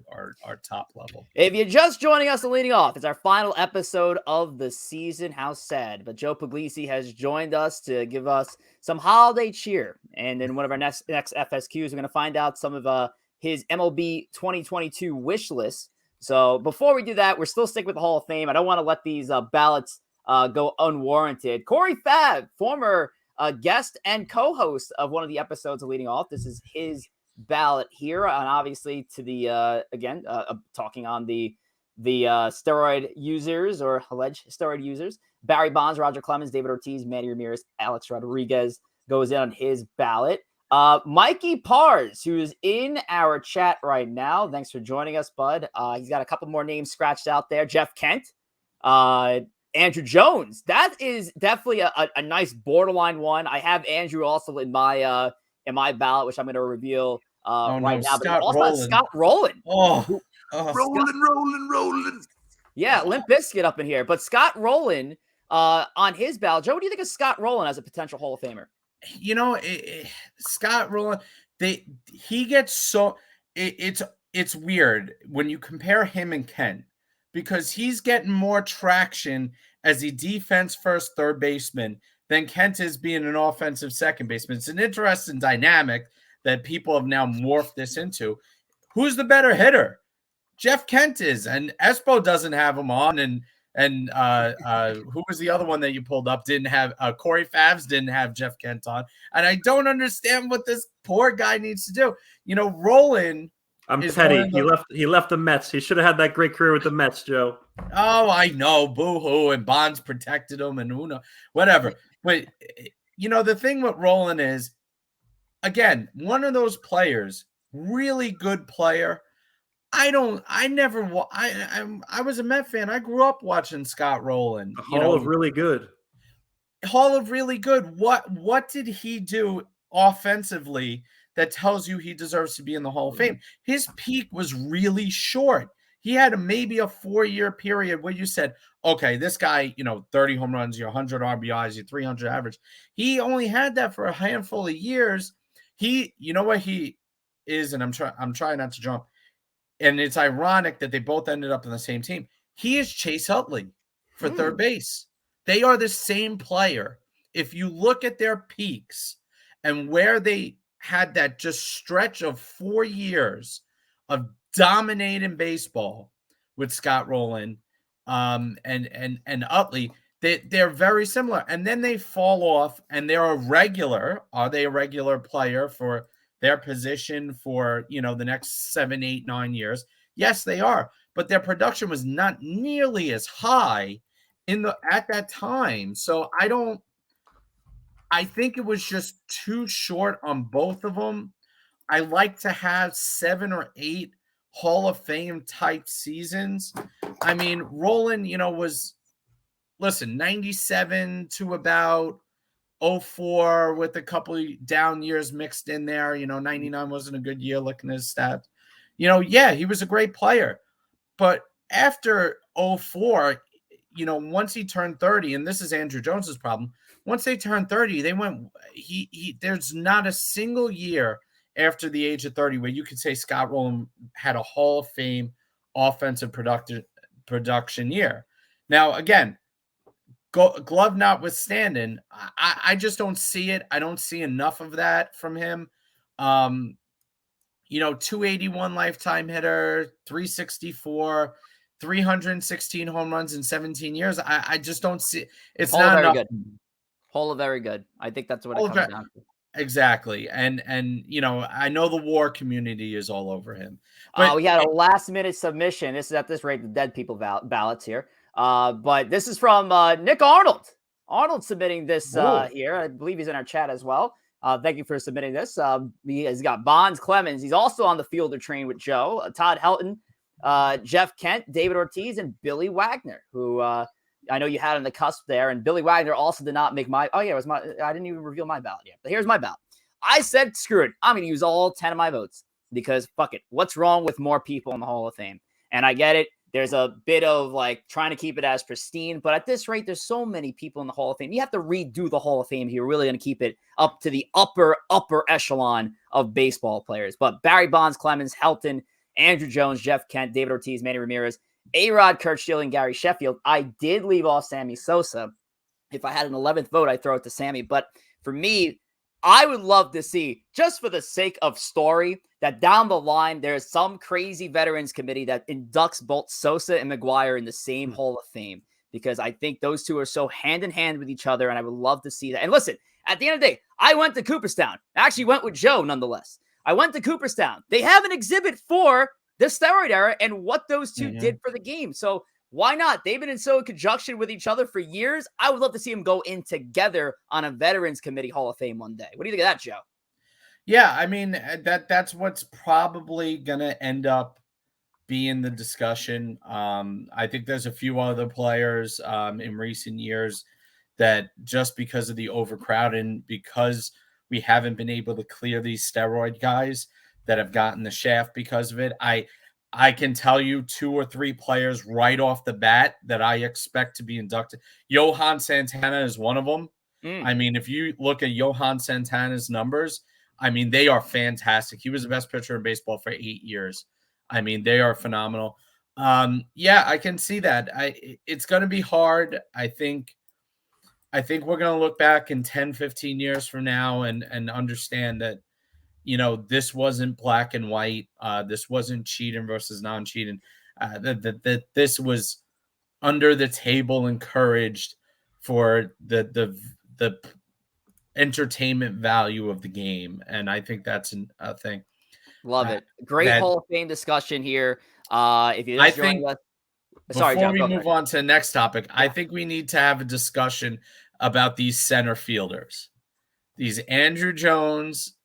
top level. If you're just joining us and leading off, it's our final episode of the season. How sad, but Joe Pugliese has joined us to give us some holiday cheer. And in one of our next FSQs, we're going to find out some of his MLB 2022 wish list. So before we do that, we're still sticking with the Hall of Fame. I don't want to let these ballots go unwarranted. Corey Fab, former guest and co-host of one of the episodes of Leading Off. This is his ballot here. And obviously to the, talking on the steroid users or alleged steroid users, Barry Bonds, Roger Clemens, David Ortiz, Manny Ramirez, Alex Rodriguez goes in on his ballot. Mikey Pars, who's in our chat right now. Thanks for joining us, bud. He's got a couple more names scratched out there. Jeff Kent, Andrew Jones. That is definitely a nice borderline one. I have Andrew also in my ballot, which I'm going to reveal right now. But also Scott Rowland. Rolling. Yeah, Limp Bizkit up in here. But Scott Rowland on his ballot. Joe, what do you think of Scott Rowland as a potential Hall of Famer? Scott Rowland, he gets so it's weird when you compare him and Kent, because he's getting more traction as a defense first third baseman than Kent is being an offensive second baseman. It's an interesting dynamic that people have now morphed this into. Who's the better hitter? Jeff Kent is, and ESPO doesn't have him on, and who was the other one that you pulled up? Didn't have Corey Favs didn't have Jeff Kent on, and I don't understand what this poor guy needs to do. Rowland. I'm petty. He left the Mets. He should have had that great career with the Mets, Joe. Oh, I know, boo-hoo, and Bonds protected him, and whatever. But the thing with Rowland is, again, one of those players, really good player. I was a Met fan. I grew up watching Scott Rowland. Hall of really good. What did he do offensively that tells you he deserves to be in the Hall of Fame? His peak was really short. He had maybe a 4-year period where you said, okay, this guy, 30 home runs, your 100 RBIs, your 300 average. He only had that for a handful of years. What he is, and I'm trying not to jump. And it's ironic that they both ended up on the same team. He is Chase Utley for third base. They are the same player. if you look at their peaks and where they had that just stretch of 4 years of dominating baseball with Scott Rowland and Utley, they're very similar. And then they fall off, and they're a regular. Are they a regular player for their position for, the next 7, 8, 9 years? Yes, they are. But their production was not nearly as high at that time. So I think it was just too short on both of them. I like to have 7 or 8 Hall of Fame type seasons. I mean, Rowland, was 97 to about 04 with a couple of down years mixed in there. 99 wasn't a good year looking at his stats. Yeah, he was a great player. But after 04, once he turned 30, and this is Andrew Jones's problem, once they turned 30, they went, there's not a single year after the age of 30 where you could say Scott Rowland had a Hall of Fame offensive production year. Now, again, glove notwithstanding, I just don't see it. I don't see enough of that from him. 281 lifetime hitter, 364, 316 home runs in 17 years. I just don't see it's Hall not enough. Good. Hall of very good. I think that's what it comes down to. Exactly. And I know the war community is all over him. But we had a last minute submission. This is at this rate the dead people ballots here. But this is from Nick Arnold. Arnold submitting this here. I believe he's in our chat as well. Thank you for submitting this. He's got Bonds, Clemens. He's also on the fielder train with Joe, Todd Helton, Jeff Kent, David Ortiz, and Billy Wagner, who I know you had on the cusp there. And Billy Wagner also did not make my. Oh yeah, I didn't even reveal my ballot yet. But here's my ballot. I said, screw it. I'm going to use all 10 of my votes because fuck it. What's wrong with more people in the Hall of Fame? And I get it. There's a bit of trying to keep it as pristine, but at this rate, there's so many people in the Hall of Fame. You have to redo the Hall of Fame if you're really going to keep it up to the upper echelon of baseball players. But Barry Bonds, Clemens, Helton, Andrew Jones, Jeff Kent, David Ortiz, Manny Ramirez, A-Rod, Kurt Schilling, and Gary Sheffield. I did leave off Sammy Sosa. If I had an 11th vote, I'd throw it to Sammy. But for me, I would love to see, just for the sake of story, that down the line, there's some crazy veterans committee that inducts both Sosa and McGuire in the same Hall of Fame, because I think those two are so hand in hand with each other, and I would love to see that. And listen, at the end of the day, I went to Cooperstown. I actually went with Joe, nonetheless. I went to Cooperstown. They have an exhibit for the steroid era and what those two did for the game. So why not? They've been in so conjunction with each other for years. I would love to see them go in together on a Veterans Committee Hall of Fame one day. What do you think of that, Joe? Yeah, I mean, that's what's probably going to end up being the discussion. I think there's a few other players in recent years that just because of the overcrowding, because we haven't been able to clear these steroid guys that have gotten the shaft because of it. I can tell you 2 or 3 players right off the bat that I expect to be inducted. Johan Santana is one of them. I mean, if you look at Johan Santana's numbers, I mean, they are fantastic. He was the best pitcher in baseball for 8 years. I mean, they are phenomenal. Yeah, I can see that. It's going to be hard. I think we're going to look back in 10, 15 years from now and understand that, this wasn't black and white. This wasn't cheating versus non-cheating. That this was under the table, encouraged for the entertainment value of the game. And I think that's a thing. Love it. Great Hall of Fame discussion here. If you're just joining us, sorry, before Joe, we move on to the next topic, I think we need to have a discussion about these center fielders. These Andrew Jones,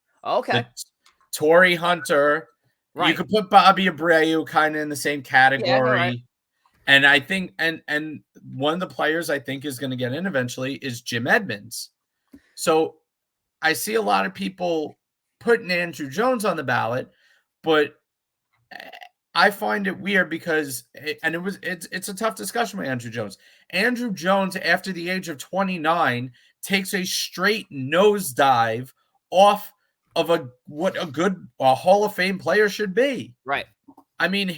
Torrey Hunter. Right. You could put Bobby Abreu kind of in the same category. Yeah, right. And I think, and one of the players I think is going to get in eventually is Jim Edmonds. So I see a lot of people putting Andrew Jones on the ballot, but I find it weird because it's a tough discussion with Andrew Jones. Andrew Jones, after the age of 29, takes a straight nosedive off of what a good Hall of Fame player should be. Right. I mean,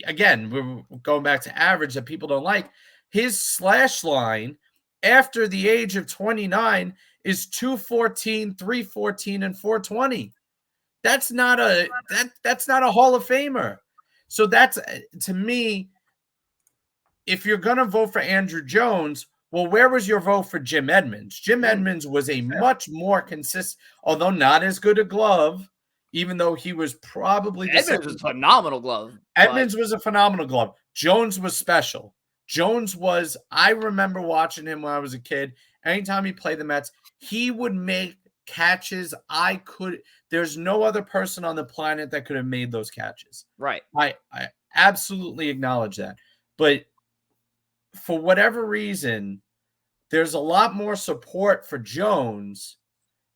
again, we're going back to average that people don't like. His slash line after the age of 29 is 214, 314, and 420. That's not a Hall of Famer. So that's, to me, if you're going to vote for Andrew Jones, well, where was your vote for Jim Edmonds? Jim Edmonds was a much more consistent, although not as good a glove, even though he was probably the Edmonds was a phenomenal glove. Edmonds was a phenomenal glove. Jones was special. Jones was, I remember watching him when I was a kid. Anytime he played the Mets, he would make catches there's no other person on the planet that could have made those catches. Right. I absolutely acknowledge that. But for whatever reason, there's a lot more support for Jones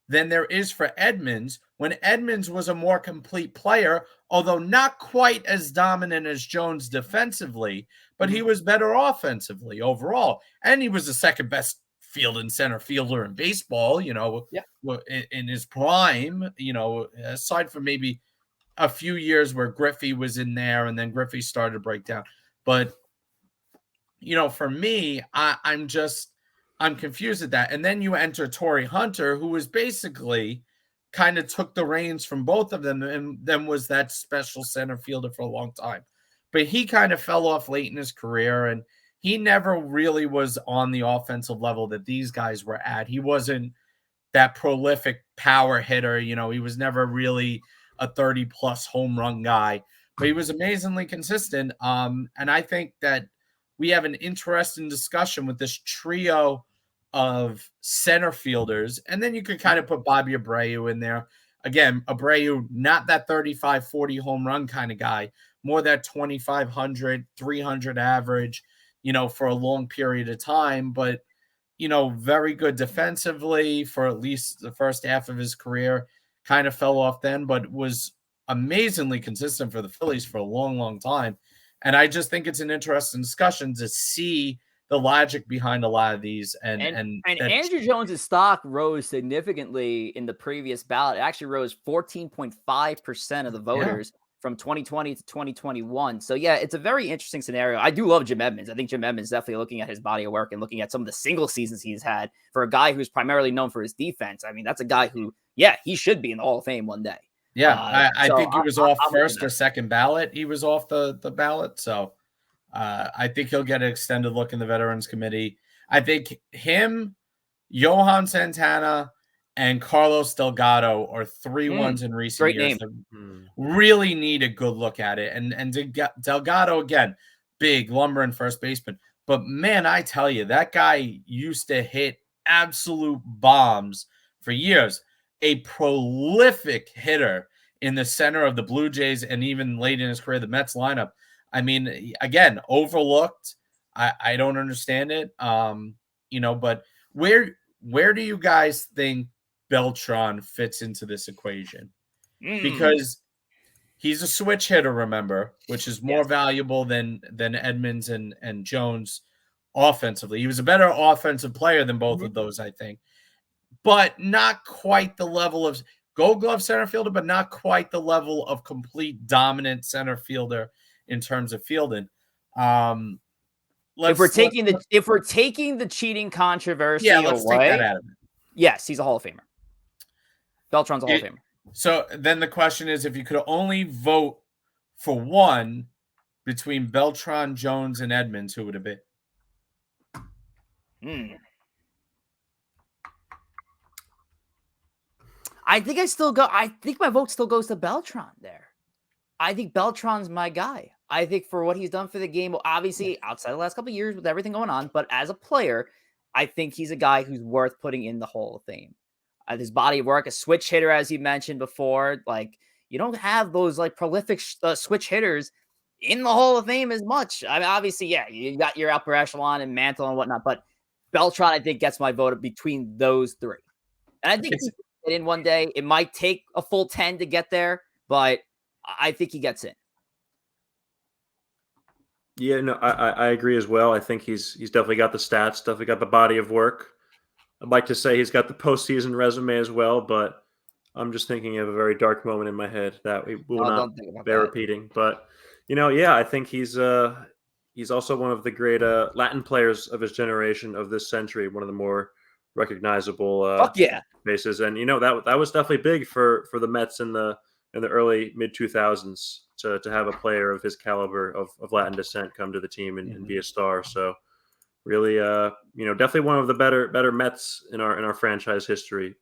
than there is for Edmonds, when Edmonds was a more complete player, although not quite as dominant as Jones defensively, but he was better offensively overall. And he was the second best field and center fielder in baseball, in his prime, aside from maybe a few years where Griffey was in there and then Griffey started to break down. But, for me, I'm confused at that. And then you enter Torrey Hunter, who was basically kind of took the reins from both of them and then was that special center fielder for a long time. But he kind of fell off late in his career, and he never really was on the offensive level that these guys were at. He wasn't that prolific power hitter. He was never really a 30-plus home run guy, but he was amazingly consistent. And I think that we have an interesting discussion with this trio of center fielders. And then you could kind of put Bobby Abreu in there. Again, Abreu, not that 35, 40 home run kind of guy, more that 2,500, 300 average, for a long period of time. But, very good defensively for at least the first half of his career. Kind of fell off then, but was amazingly consistent for the Phillies for a long, long time. And I just think it's an interesting discussion to see the logic behind a lot of these. And Andrew Jones' stock rose significantly in the previous ballot. It actually rose 14.5% of the voters from 2020 to 2021. So, yeah, it's a very interesting scenario. I do love Jim Edmonds. I think Jim Edmonds, definitely looking at his body of work and looking at some of the single seasons he's had for a guy who's primarily known for his defense. I mean, that's a guy who, he should be in the Hall of Fame one day. Yeah, I think he was off first or second ballot. He was off the ballot. So I think he'll get an extended look in the Veterans Committee. I think him, Johan Santana, and Carlos Delgado are three ones in recent years that really need a good look at it. And Delgado, again, big lumbering first baseman. But, man, I tell you, that guy used to hit absolute bombs for years. A prolific hitter in the center of the Blue Jays and even late in his career, the Mets lineup. I mean, again, overlooked. I don't understand it. But where do you guys think Beltran fits into this equation? Because he's a switch hitter, remember, which is more valuable than Edmonds and Jones offensively. He was a better offensive player than both of those, I think. But not quite the level of Gold Glove center fielder, but not quite the level of complete dominant center fielder in terms of fielding. If we're taking the cheating controversy let's away, take that out of it. Yes, he's a Hall of Famer. Beltran's a Hall of Famer. So then the question is, if you could only vote for one between Beltran, Jones, and Edmonds, who would it be? I think my vote still goes to Beltran there. I think Beltran's my guy. I think for what he's done for the game, obviously outside the last couple of years with everything going on, but as a player, I think he's a guy who's worth putting in the Hall of Fame. His body of work, a switch hitter, as you mentioned before, like you don't have those like prolific switch hitters in the Hall of Fame as much. I mean, obviously, you got your upper echelon and Mantle and whatnot, but Beltran, I think, gets my vote between those three. And I think in one day. It might take a full 10 to get there, but I think he gets in. Yeah, no, I agree as well. I think he's definitely got the stats, definitely got the body of work. I'd like to say he's got the postseason resume as well, but I'm just thinking of a very dark moment in my head that we will not bear repeating. But, I think he's He's also one of the great Latin players of his generation, of this century. One of the more recognizable Fuck yeah. faces, and that was definitely big for the Mets in the early mid 2000s to have a player of his caliber of Latin descent come to the team and be a star. So really, definitely one of the better Mets in our franchise history.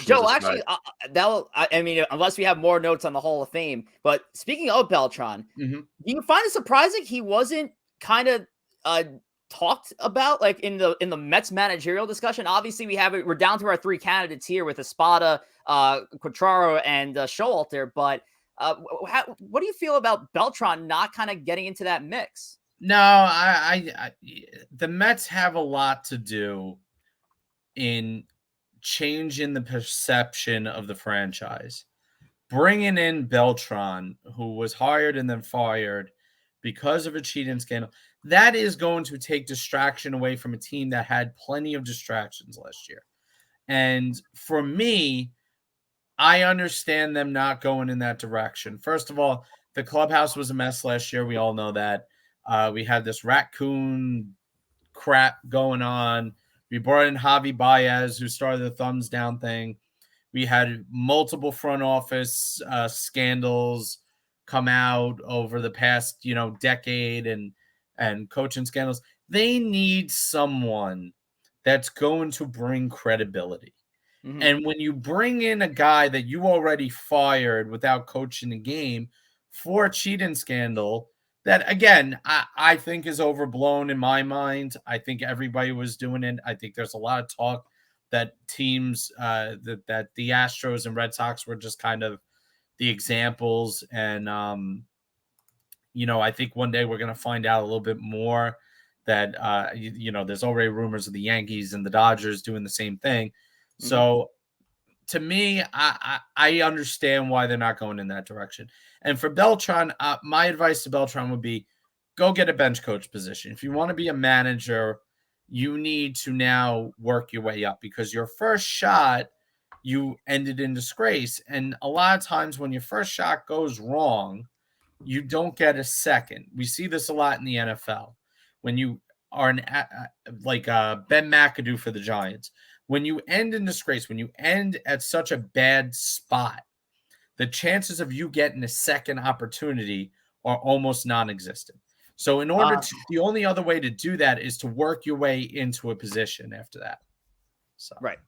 Joe, actually, I mean, unless we have more notes on the Hall of Fame, but speaking of Beltran, do you find it surprising he wasn't kind of talked about like in the Mets managerial discussion? Obviously, we're down to our three candidates here with Espada, Quatraro, and Showalter. But what do you feel about Beltran not kind of getting into that mix? No, I the Mets have a lot to do in changing the perception of the franchise. Bringing in Beltran, who was hired and then fired because of a cheating scandal, that is going to take distraction away from a team that had plenty of distractions last year. And for me, I understand them not going in that direction. First of all, the clubhouse was a mess last year. We all know that. We had this raccoon crap going on. We brought in Javi Baez, who started the thumbs down thing. We had multiple front office scandals come out over the past, decade and coaching scandals. They need someone that's going to bring credibility. Mm-hmm. And when you bring in a guy that you already fired without coaching the game for a cheating scandal, that, again, I think is overblown in my mind. I think everybody was doing it. I think there's a lot of talk that teams, that the Astros and Red Sox were just kind of the examples. And, I think one day we're going to find out a little bit more that, there's already rumors of the Yankees and the Dodgers doing the same thing. Mm-hmm. So to me, I understand why they're not going in that direction. And for Beltran, my advice to Beltran would be go get a bench coach position. If you want to be a manager, you need to now work your way up, because your first shot, you ended in disgrace. And a lot of times when your first shot goes wrong, you don't get a second. We see this a lot in the NFL. When you are like Ben McAdoo for the Giants, when you end in disgrace, when you end at such a bad spot, the chances of you getting a second opportunity are almost non-existent. So the only other way to do that is to work your way into a position after that. So. Right.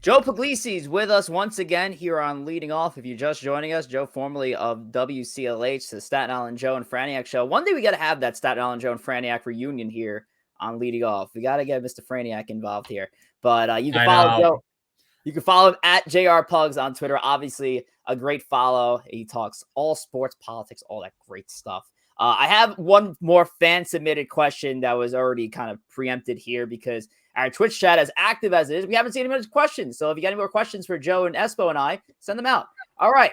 Joe Pugliese is with us once again here on Leading Off. If you're just joining us, Joe, formerly of WCLH, the Staten Island Joe and Franiak show. One day we got to have that Staten Island Joe and Franiak reunion here on Leading Off. We got to get Mr. Franiak involved here. But you can follow Joe. You can follow him at JR Pugs on Twitter. Obviously, a great follow. He talks all sports, politics, all that great stuff. I have one more fan-submitted question that was already kind of preempted here because our Twitch chat, as active as it is, we haven't seen any more questions. So if you got any more questions for Joe and Espo and I, send them out. All right.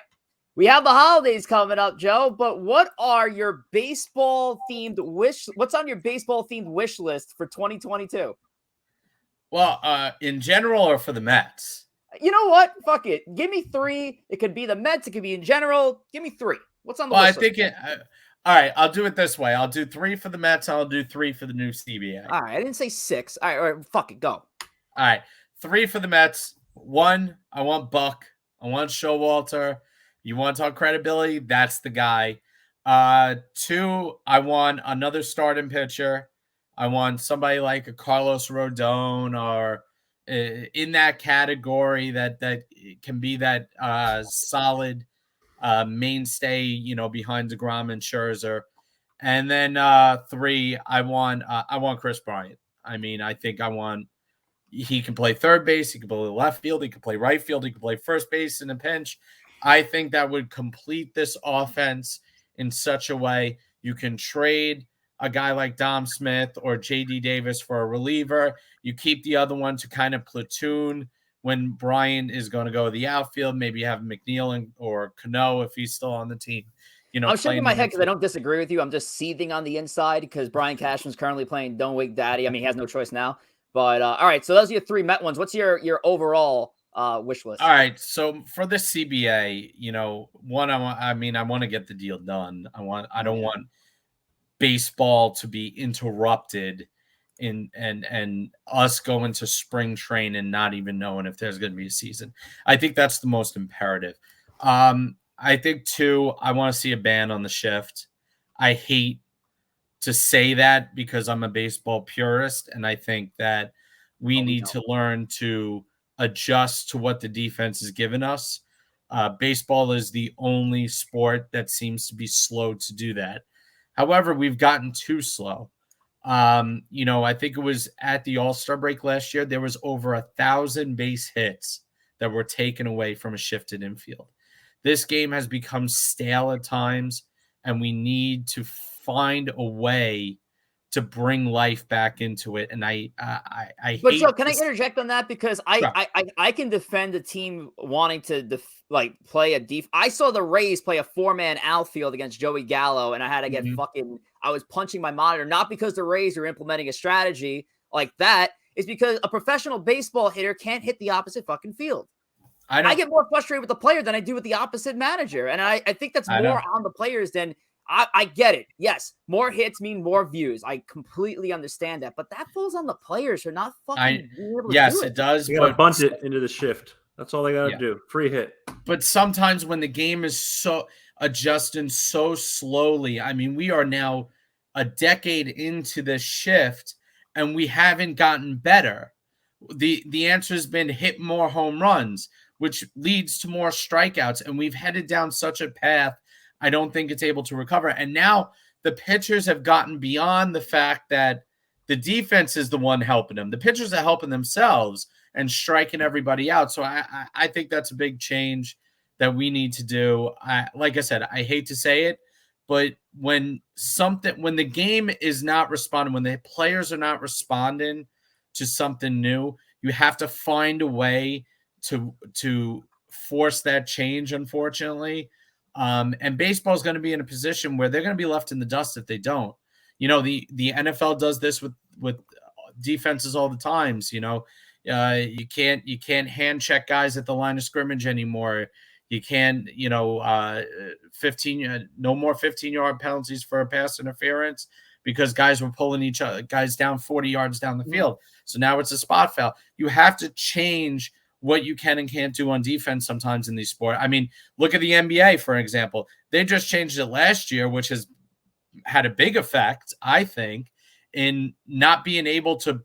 We have the holidays coming up, Joe, but what are your baseball-themed what's on your baseball-themed wish list for 2022? Well, in general or for the Mets? You know what? Fuck it. Give me 3. It could be the Mets. It could be in general. Give me 3. What's on the list? All right, I'll do it this way. I'll do 3 for the Mets. I'll do 3 for the new CBA. All right, I didn't say 6. All right, fuck it, go. All right, 3 for the Mets. 1, I want Buck. I want Showalter. You want to talk credibility? That's the guy. 2, I want another starting pitcher. I want somebody like a Carlos Rodon or in that category that can be that solid mainstay, behind DeGrom and Scherzer. And then 3, I want Chris Bryant. I mean, I think he can play third base, he can play left field, he can play right field, he can play first base in a pinch. I think that would complete this offense in such a way you can trade a guy like Dom Smith or JD Davis for a reliever. You keep the other one to kind of platoon when Bryant is going to go to the outfield. Maybe have McNeil or Cano if he's still on the team. I'm shaking my head because I don't disagree with you. I'm just seething on the inside because Brian Cashman's currently playing Don't Wake Daddy. I mean, he has no choice now. But all right, so those are your 3 Met ones. What's your overall wish list? All right, so for the CBA, one, I want to get the deal done. I don't want baseball to be interrupted and us going to spring train and not even knowing if there's going to be a season. I think that's the most imperative. I think too, I want to see a ban on the shift. I hate to say that because I'm a baseball purist, and I think that we need to learn to adjust to what the defense is giving us. Baseball is the only sport that seems to be slow to do that. However, we've gotten too slow. I think it was at the All-Star break last year, there was over 1,000 base hits that were taken away from a shifted infield. This game has become stale at times, and we need to find a way to bring life back into it. And I But hate so can I interject on that? Because I can defend a team wanting to play a I saw the Rays play a 4-man outfield against Joey Gallo, and I had to get I was punching my monitor, not because the Rays are implementing a strategy like that. It's because a professional baseball hitter can't hit the opposite fucking field. I get more frustrated with the player than I do with the opposite manager. And I think that's more on the players than I get it. Yes, more hits mean more views. I completely understand that. But that falls on the players for not fucking being able to do it. It does. You got to bunt it into the shift. That's all they got to do. Free hit. But sometimes when the game is so adjusting so slowly, I mean, we are now a decade into the shift and we haven't gotten better. The answer has been hit more home runs, which leads to more strikeouts. And we've headed down such a path, I don't think it's able to recover. And now the pitchers have gotten beyond the fact that the defense is the one helping them. The pitchers are helping themselves and striking everybody out. So I think that's a big change that we need to do. Like I said, I hate to say it, but when the game is not responding, when the players are not responding to something new, you have to find a way to force that change, unfortunately. And baseball is going to be in a position where they're going to be left in the dust if they don't. The NFL does this with defenses all the times. You can't hand check guys at the line of scrimmage anymore. You can't, no more 15-yard penalties for a pass interference because guys were pulling guys down 40 yards down the field. So now it's a spot foul. You have to change what you can and can't do on defense sometimes in these sports. I mean, look at the NBA, for example. They just changed it last year, which has had a big effect, I think, in not being able to,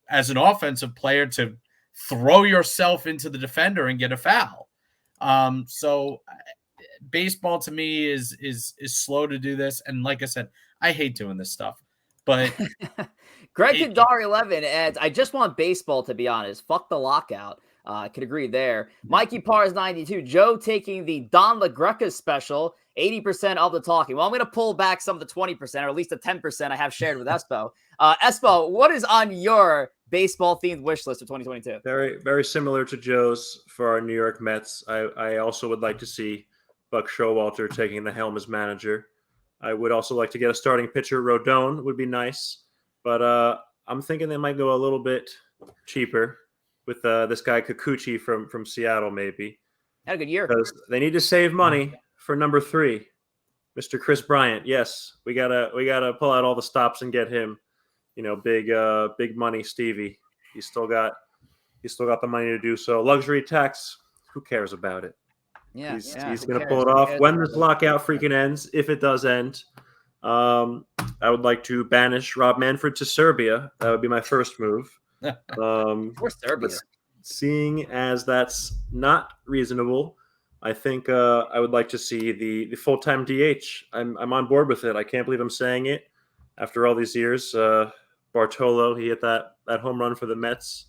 as an offensive player, to throw yourself into the defender and get a foul. So baseball to me is slow to do this. And like I said, I hate doing this stuff. But Greg Kadar 11 adds, I just want baseball, to be honest. Fuck the lockout. I could agree there. Mikey Pars 92. Joe taking the Don LaGreca special, 80% of the talking. Well, I'm going to pull back some of the 20%, or at least the 10% I have shared with Espo. Espo, what is on your baseball-themed wish list for 2022? Very, very similar to Joe's for our New York Mets. I also would like to see Buck Showalter taking the helm as manager. I would also like to get a starting pitcher. Rodon would be nice. But I'm thinking they might go a little bit cheaper with this guy Kikuchi from Seattle, maybe. Had a good year. Because they need to save money for number 3, Mr. Chris Bryant. Yes, we gotta pull out all the stops and get him. Big money Stevie. He's still got the money to do so. Luxury tax, who cares about it? Yeah, he's gonna pull it off when this lockout freaking ends, if it does end. I would like to banish Rob Manfred to Serbia. That would be my first move. Or Serbia. Seeing as that's not reasonable, I think I would like to see the full-time DH. I'm on board with it. I can't believe I'm saying it after all these years. Bartolo, he hit that home run for the Mets.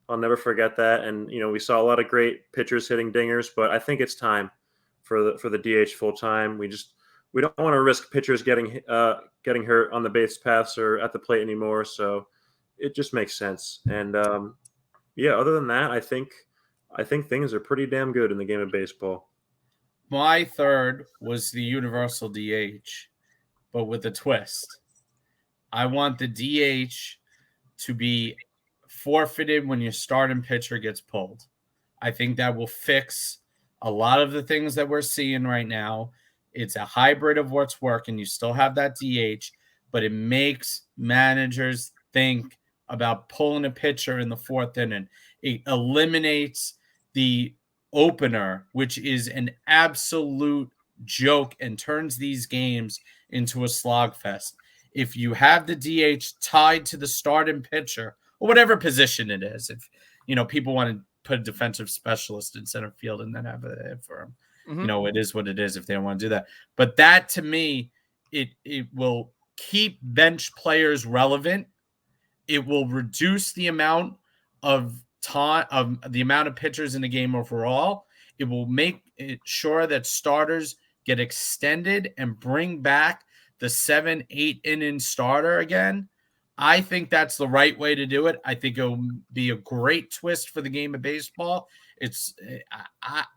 I'll never forget that. And we saw a lot of great pitchers hitting dingers, but I think it's time for the DH full-time. We don't want to risk pitchers getting hurt on the base paths or at the plate anymore. So it just makes sense. And other than that, I think things are pretty damn good in the game of baseball. My third was the universal DH, but with a twist. I want the DH to be forfeited when your starting pitcher gets pulled. I think that will fix a lot of the things that we're seeing right now. It's a hybrid of what's working. You still have that DH, but it makes managers think about pulling a pitcher in the fourth inning. It eliminates the opener, which is an absolute joke and turns these games into a slogfest. If you have the DH tied to the starting pitcher or whatever position it is, if people want to put a defensive specialist in center field and then have it for him, it is what it is if they don't want to do that. But that, to me, it will keep bench players relevant. It will reduce the amount of time of the amount of pitchers in the game overall. It will make it sure that starters get extended and bring back the 7-8 inning starter again. I think that's the right way to do it. I think it'll be a great twist for the game of baseball.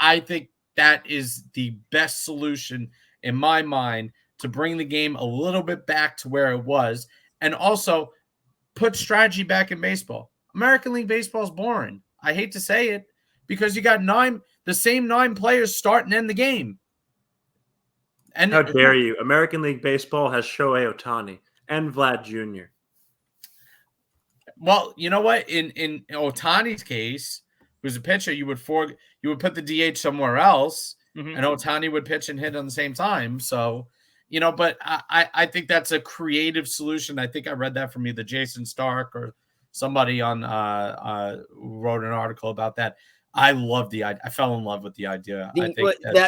I think that is the best solution in my mind to bring the game a little bit back to where it was, and also put strategy back in baseball. American League Baseball is boring. I hate to say it, because you got the same 9 players start and end the game. And how dare you? American League Baseball has Shohei Ohtani and Vlad Jr. Well, you know what? In Ohtani's case, who's a pitcher, you would put the DH somewhere else, and Ohtani would pitch and hit on the same time. So, but I think that's a creative solution. I think I read that from either Jason Stark or somebody on wrote an article about that. I love the idea. I fell in love with the idea. I think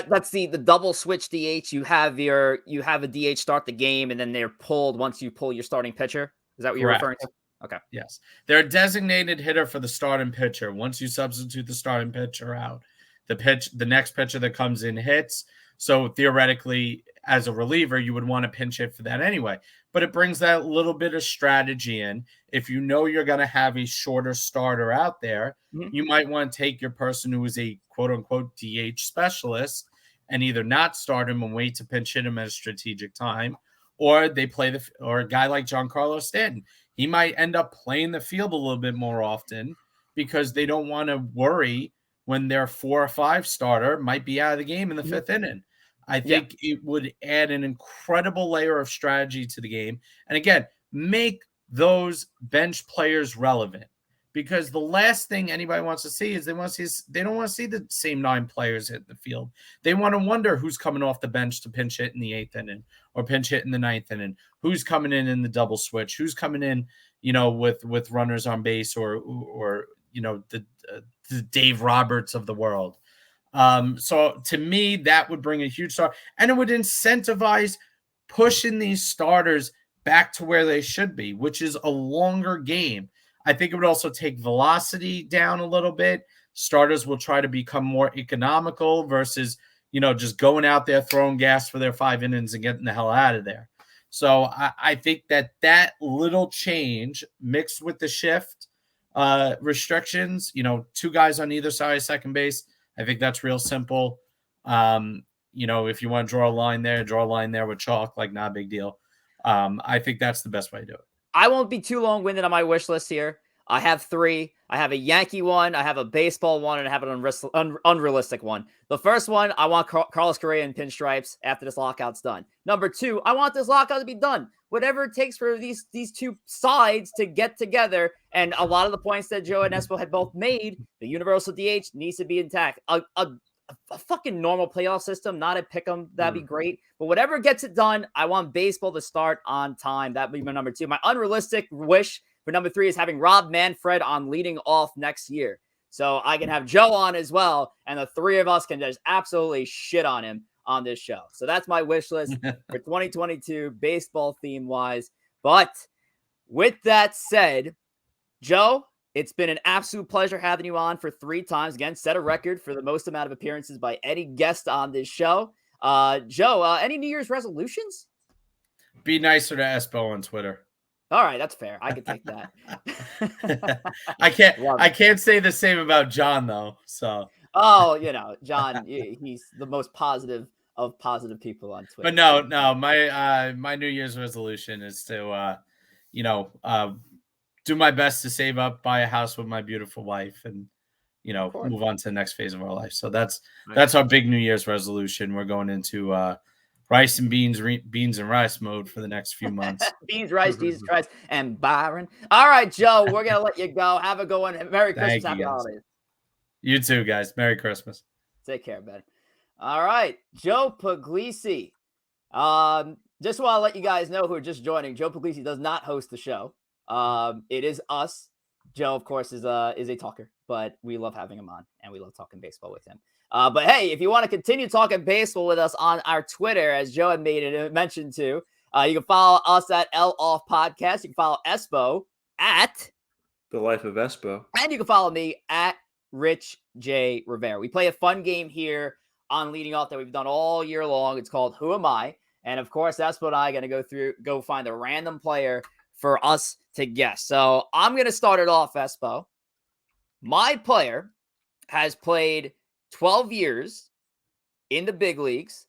that's the double switch DH. You have a DH start the game, and then they're pulled once you pull your starting pitcher. Is that what you're referring to? Okay. Yes. They're a designated hitter for the starting pitcher. Once you substitute the starting pitcher out, the next pitcher that comes in hits. So theoretically, as a reliever, you would want to pinch hit for that anyway. But it brings that little bit of strategy in. If you know you're going to have a shorter starter out there, you might want to take your person who is a quote-unquote DH specialist and either not start him and wait to pinch hit him at a strategic time, or they play or a guy like Giancarlo Stanton. He might end up playing the field a little bit more often because they don't want to worry when their 4 or 5 starter might be out of the game in the 5th inning. I think it would add an incredible layer of strategy to the game. And again, make those bench players relevant, because the last thing anybody wants to see is they don't want to see the same 9 players hit the field. They want to wonder who's coming off the bench to pinch hit in the 8th inning or pinch hit in the 9th inning, who's coming in the double switch, who's coming in, with runners on base or the Dave Roberts of the world. So to me, that would bring a huge start, and it would incentivize pushing these starters back to where they should be, which is a longer game. I think it would also take velocity down a little bit. Starters will try to become more economical versus, just going out there, throwing gas for their 5 innings and getting the hell out of there. So I think that little change mixed with the shift restrictions, 2 guys on either side of second base, I think that's real simple. If you want to draw a line there with chalk, like not a big deal. I think that's the best way to do it. I won't be too long-winded on my wish list here. I have 3. I have a Yankee one, I have a baseball one, and I have an unrealistic one. The first one, I want Carlos Correa in pinstripes after this lockout's done. Number 2, I want this lockout to be done. Whatever it takes for these 2 sides to get together. And a lot of the points that Joe and ESPO had both made, the universal DH needs to be intact. A fucking normal playoff system, not a pick'em, that'd be great. But whatever gets it done, I want baseball to start on time. That'd be my number 2. My unrealistic wish for number 3 is having Rob Manfred on leading off next year. So I can have Joe on as well, and the 3 of us can just absolutely shit on him on this show. So that's my wish list for 2022, baseball theme wise. But with that said, Joe, it's been an absolute pleasure having you on for 3 times. Again, set a record for the most amount of appearances by any guest on this show. Joe, any New Year's resolutions? Be nicer to ESPO on Twitter. All right, that's fair. I can take that. I can't say the same about John though. So, John, he's the most positive of positive people on Twitter. But no, my New Year's resolution is to, do my best to save up, buy a house with my beautiful wife, and move on to the next phase of our life. So that's our big New Year's resolution. We're going into rice and beans and rice mode for the next few months. Beans, rice, Jesus Christ, and Byron. All right, Joe, we're going to let you go. Have a good one. Merry Christmas. Thank you, Happy guys. holidays. You too, guys. Merry Christmas. Take care, Ben. All right, Joe Pugliese. Just want to let you guys know who are just joining. Joe Pugliese does not host the show. It is us. Joe, of course, is a talker, but we love having him on, and we love talking baseball with him. But hey, if you want to continue talking baseball with us on our Twitter, as Joe had mentioned to, you can follow us at L Off Podcast. You can follow ESPO at The Life of ESPO. And you can follow me at Rich J. Rivera. We play a fun game here on Leading Off that we've done all year long. It's called Who Am I? And of course, ESPO and I are going to go find a random player for us to guess. So I'm going to start it off, ESPO. My player has played 12 years in the big leagues.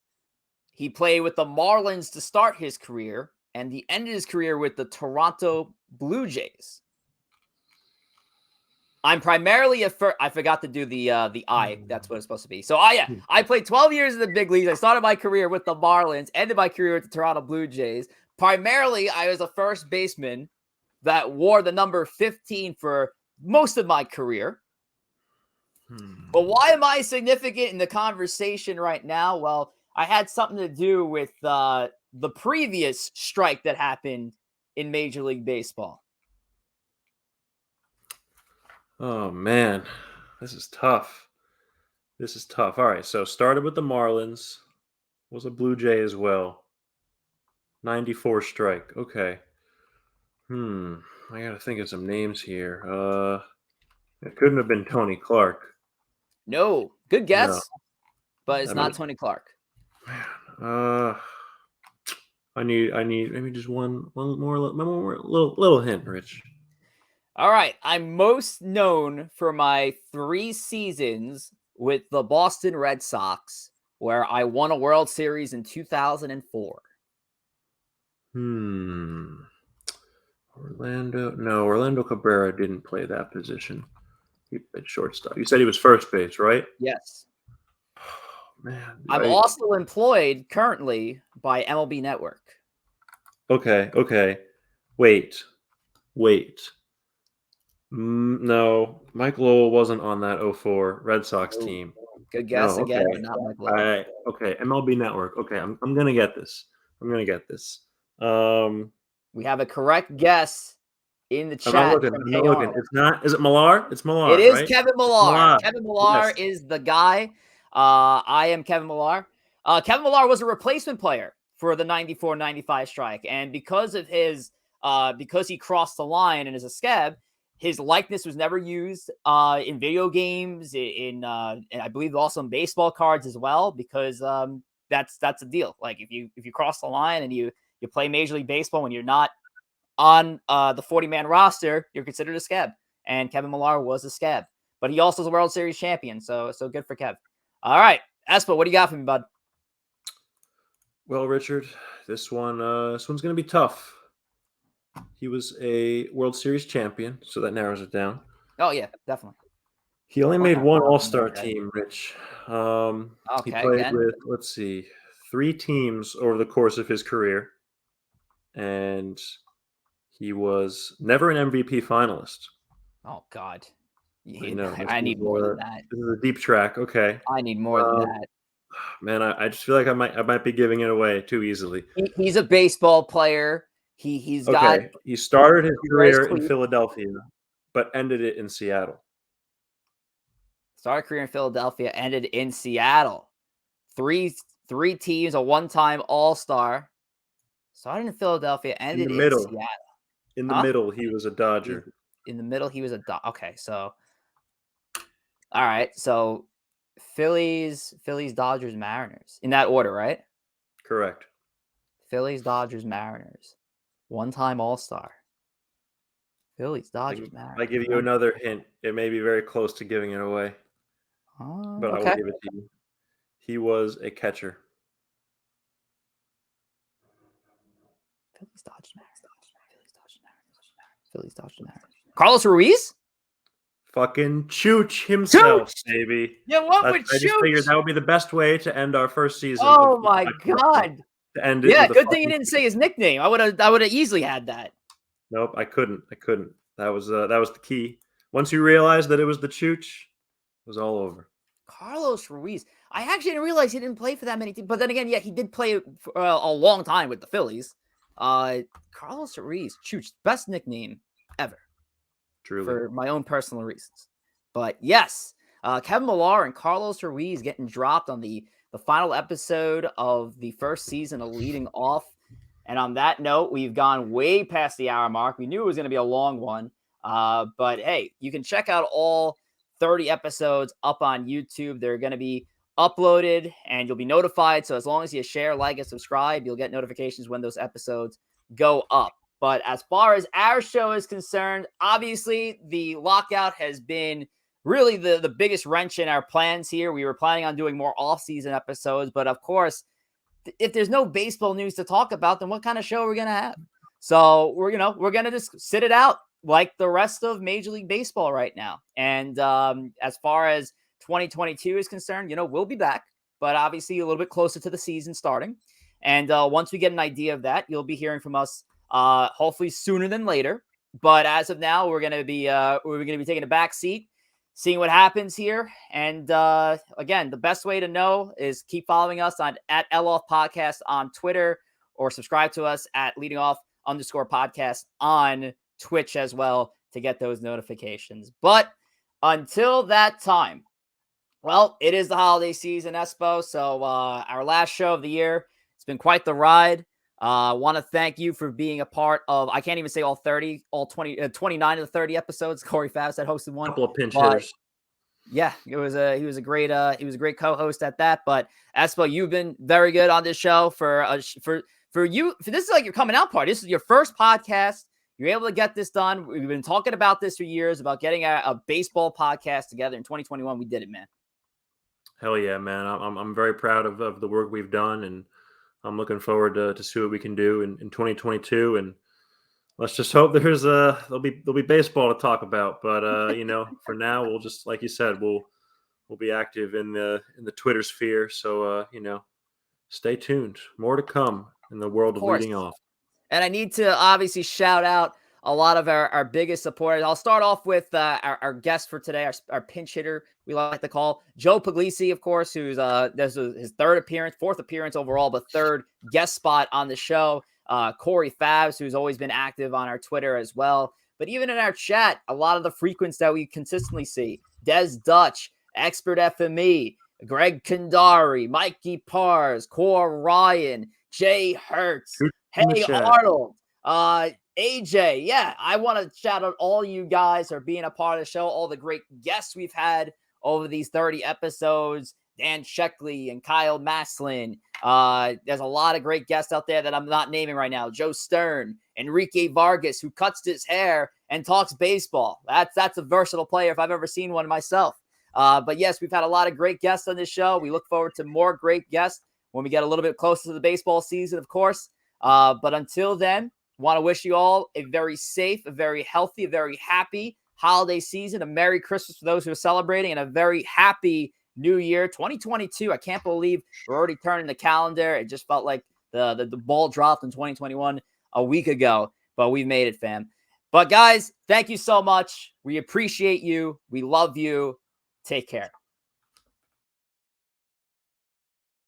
He played with the Marlins to start his career, and he ended his career with the Toronto Blue Jays. I'm primarily I forgot to do the I. That's what it's supposed to be. So I played 12 years in the big leagues. I started my career with the Marlins, ended my career with the Toronto Blue Jays. Primarily, I was a first baseman that wore the number 15 for most of my career. But why am I significant in the conversation right now? Well, I had something to do with the previous strike that happened in Major League Baseball. Oh, man. This is tough. All right, so started with the Marlins. Was a Blue Jay as well. 94 strike. Okay. I got to think of some names here. It couldn't have been Tony Clark. No. Good guess, No. but it's not Tony Clark. Man, I need maybe just one more little hint, Rich. All right. I'm most known for my 3 seasons with the Boston Red Sox, where I won a World Series in 2004. Orlando Cabrera didn't play that position. He played shortstop. You said he was first base, right? Yes. Oh, man. I'm also employed currently by MLB Network. Okay. Wait. No, Mike Lowell wasn't on that 04 Red Sox team. Good guess again, okay. but not Mike Lowell. Okay, MLB Network. Okay, I'm gonna get this. We have a correct guess in the chat. I'm not looking. It's not. Is it Millar? It's Millar. It is right? Kevin Millar. Kevin Millar Yes. is the guy. I am Kevin Millar. Kevin Millar was a replacement player for the 94-95 strike. And because of his, because he crossed the line and is a scab, his likeness was never used in video games, and I believe also in baseball cards as well, because that's a deal. Like if you cross the line and you play Major League Baseball when you're not on the 40-man roster, you're considered a scab. And Kevin Millar was a scab, but he also is a World Series champion. So good for Kev. All right, ESPO, what do you got for me, bud? Well, Richard, this one's going to be tough. He was a World Series champion, so that narrows it down. Oh yeah, definitely. He only made one All-Star team, Rich. He played with 3 teams over the course of his career, and he was never an MVP finalist. Oh God, I need more than that. This is a deep track. Okay, I need more than that. Man, I just feel like I might be giving it away too easily. He's a baseball player. He started his career in Philadelphia, but ended it in Seattle. Started career in Philadelphia, ended in Seattle. Three teams, a one-time All-Star. Started in Philadelphia, ended in Seattle. In the middle, he was a Dodger. In the middle, he was a Dodger. Okay, so all right, so Phillies, Dodgers, Mariners. In that order, right? Correct. Phillies, Dodgers, Mariners. One-time All-Star. Phillies, Dodgers, Mariners. I give you another hint. It may be very close to giving it away, but I will give it to you. He was a catcher. Phillies, Dodgers, Mariners. Phillies, Dodgers, Mariners. Carlos Ruiz? Fucking Chooch himself, Chooch! baby. Yeah, what would I just figured Chooch? that would be the best way to end our first season. Oh my God. To end it Yeah, with a good thing you fucking didn't say his nickname. I would have easily had that. Nope, I couldn't. That was the key. Once you realized that it was the Chooch, it was all over. Carlos Ruiz. I actually didn't realize he didn't play for that many teams. But then again, yeah, he did play for a long time with the Phillies. Carlos Ruiz, Chooch, best nickname ever. Truly. For my own personal reasons. But yes, Kevin Millar and Carlos Ruiz getting dropped on the final episode of the first season of Leading Off. And on that note, we've gone way past the hour mark. We knew it was going to be a long one. But hey, you can check out all 30 episodes up on YouTube. They're going to be uploaded and you'll be notified. So as long as you share, like, and subscribe, you'll get notifications when those episodes go up. But as far as our show is concerned, obviously the lockout has been really the biggest wrench in our plans here. We were planning on doing more off-season episodes, but of course, if there's no baseball news to talk about, then what kind of show are we going to have? So we're going to just sit it out like the rest of Major League Baseball right now. And as far as 2022 is concerned, we'll be back, but obviously a little bit closer to the season starting. And once we get an idea of that, you'll be hearing from us hopefully sooner than later. But as of now, we're going to be taking a back seat, seeing what happens here. And again, the best way to know is keep following us at LOff Podcast on Twitter, or subscribe to us at leadingoff_podcast on Twitch as well to get those notifications. But until that time, well, it is the holiday season, ESPO. So our last show of the year, it's been quite the ride. I want to thank you for being a part of, I can't even say all 30, all 29 of the 30 episodes. Corey Favs that hosted one. A couple of pinch hitters. Yeah, he was a great co-host at that. But ESPO, you've been very good on this show for you. For this is like your coming out party. This is your first podcast. You're able to get this done. We've been talking about this for years, about getting a baseball podcast together. In 2021, we did it, man. Hell yeah, man. I'm very proud of the work we've done, and I'm looking forward to see what we can do in 2022. And let's just hope there'll be baseball to talk about. But for now, we'll just, like you said, we'll be active in the Twitter sphere. So stay tuned. More to come in the world of Leading Off. And I need to obviously shout out a lot of our biggest supporters. I'll start off with our guest for today, our pinch hitter, we like to call Joe Pugliese, of course, who's this is his fourth appearance overall, but third guest spot on the show. Corey Favs, who's always been active on our Twitter as well. But even in our chat, a lot of the frequents that we consistently see: Des Dutch, Expert FME, Greg Kandari, Mikey Pars, Cor Ryan, Jay Hertz, Hey Arnold, AJ. Yeah, I want to shout out all you guys for being a part of the show, all the great guests we've had over these 30 episodes. Dan Sheckley and Kyle Maslin. There's a lot of great guests out there that I'm not naming right now. Joe Stern, Enrique Vargas, who cuts his hair and talks baseball. That's a versatile player if I've ever seen one myself. But yes, we've had a lot of great guests on this show. We look forward to more great guests when we get a little bit closer to the baseball season, of course. But until then, want to wish you all a very safe, a very healthy, a very happy holiday season, a Merry Christmas for those who are celebrating, and a very happy New Year 2022. I can't believe we're already turning the calendar. It just felt like the ball dropped in 2021 a week ago, but we've made it, fam. But guys, thank you so much. We appreciate you. We love you. Take care.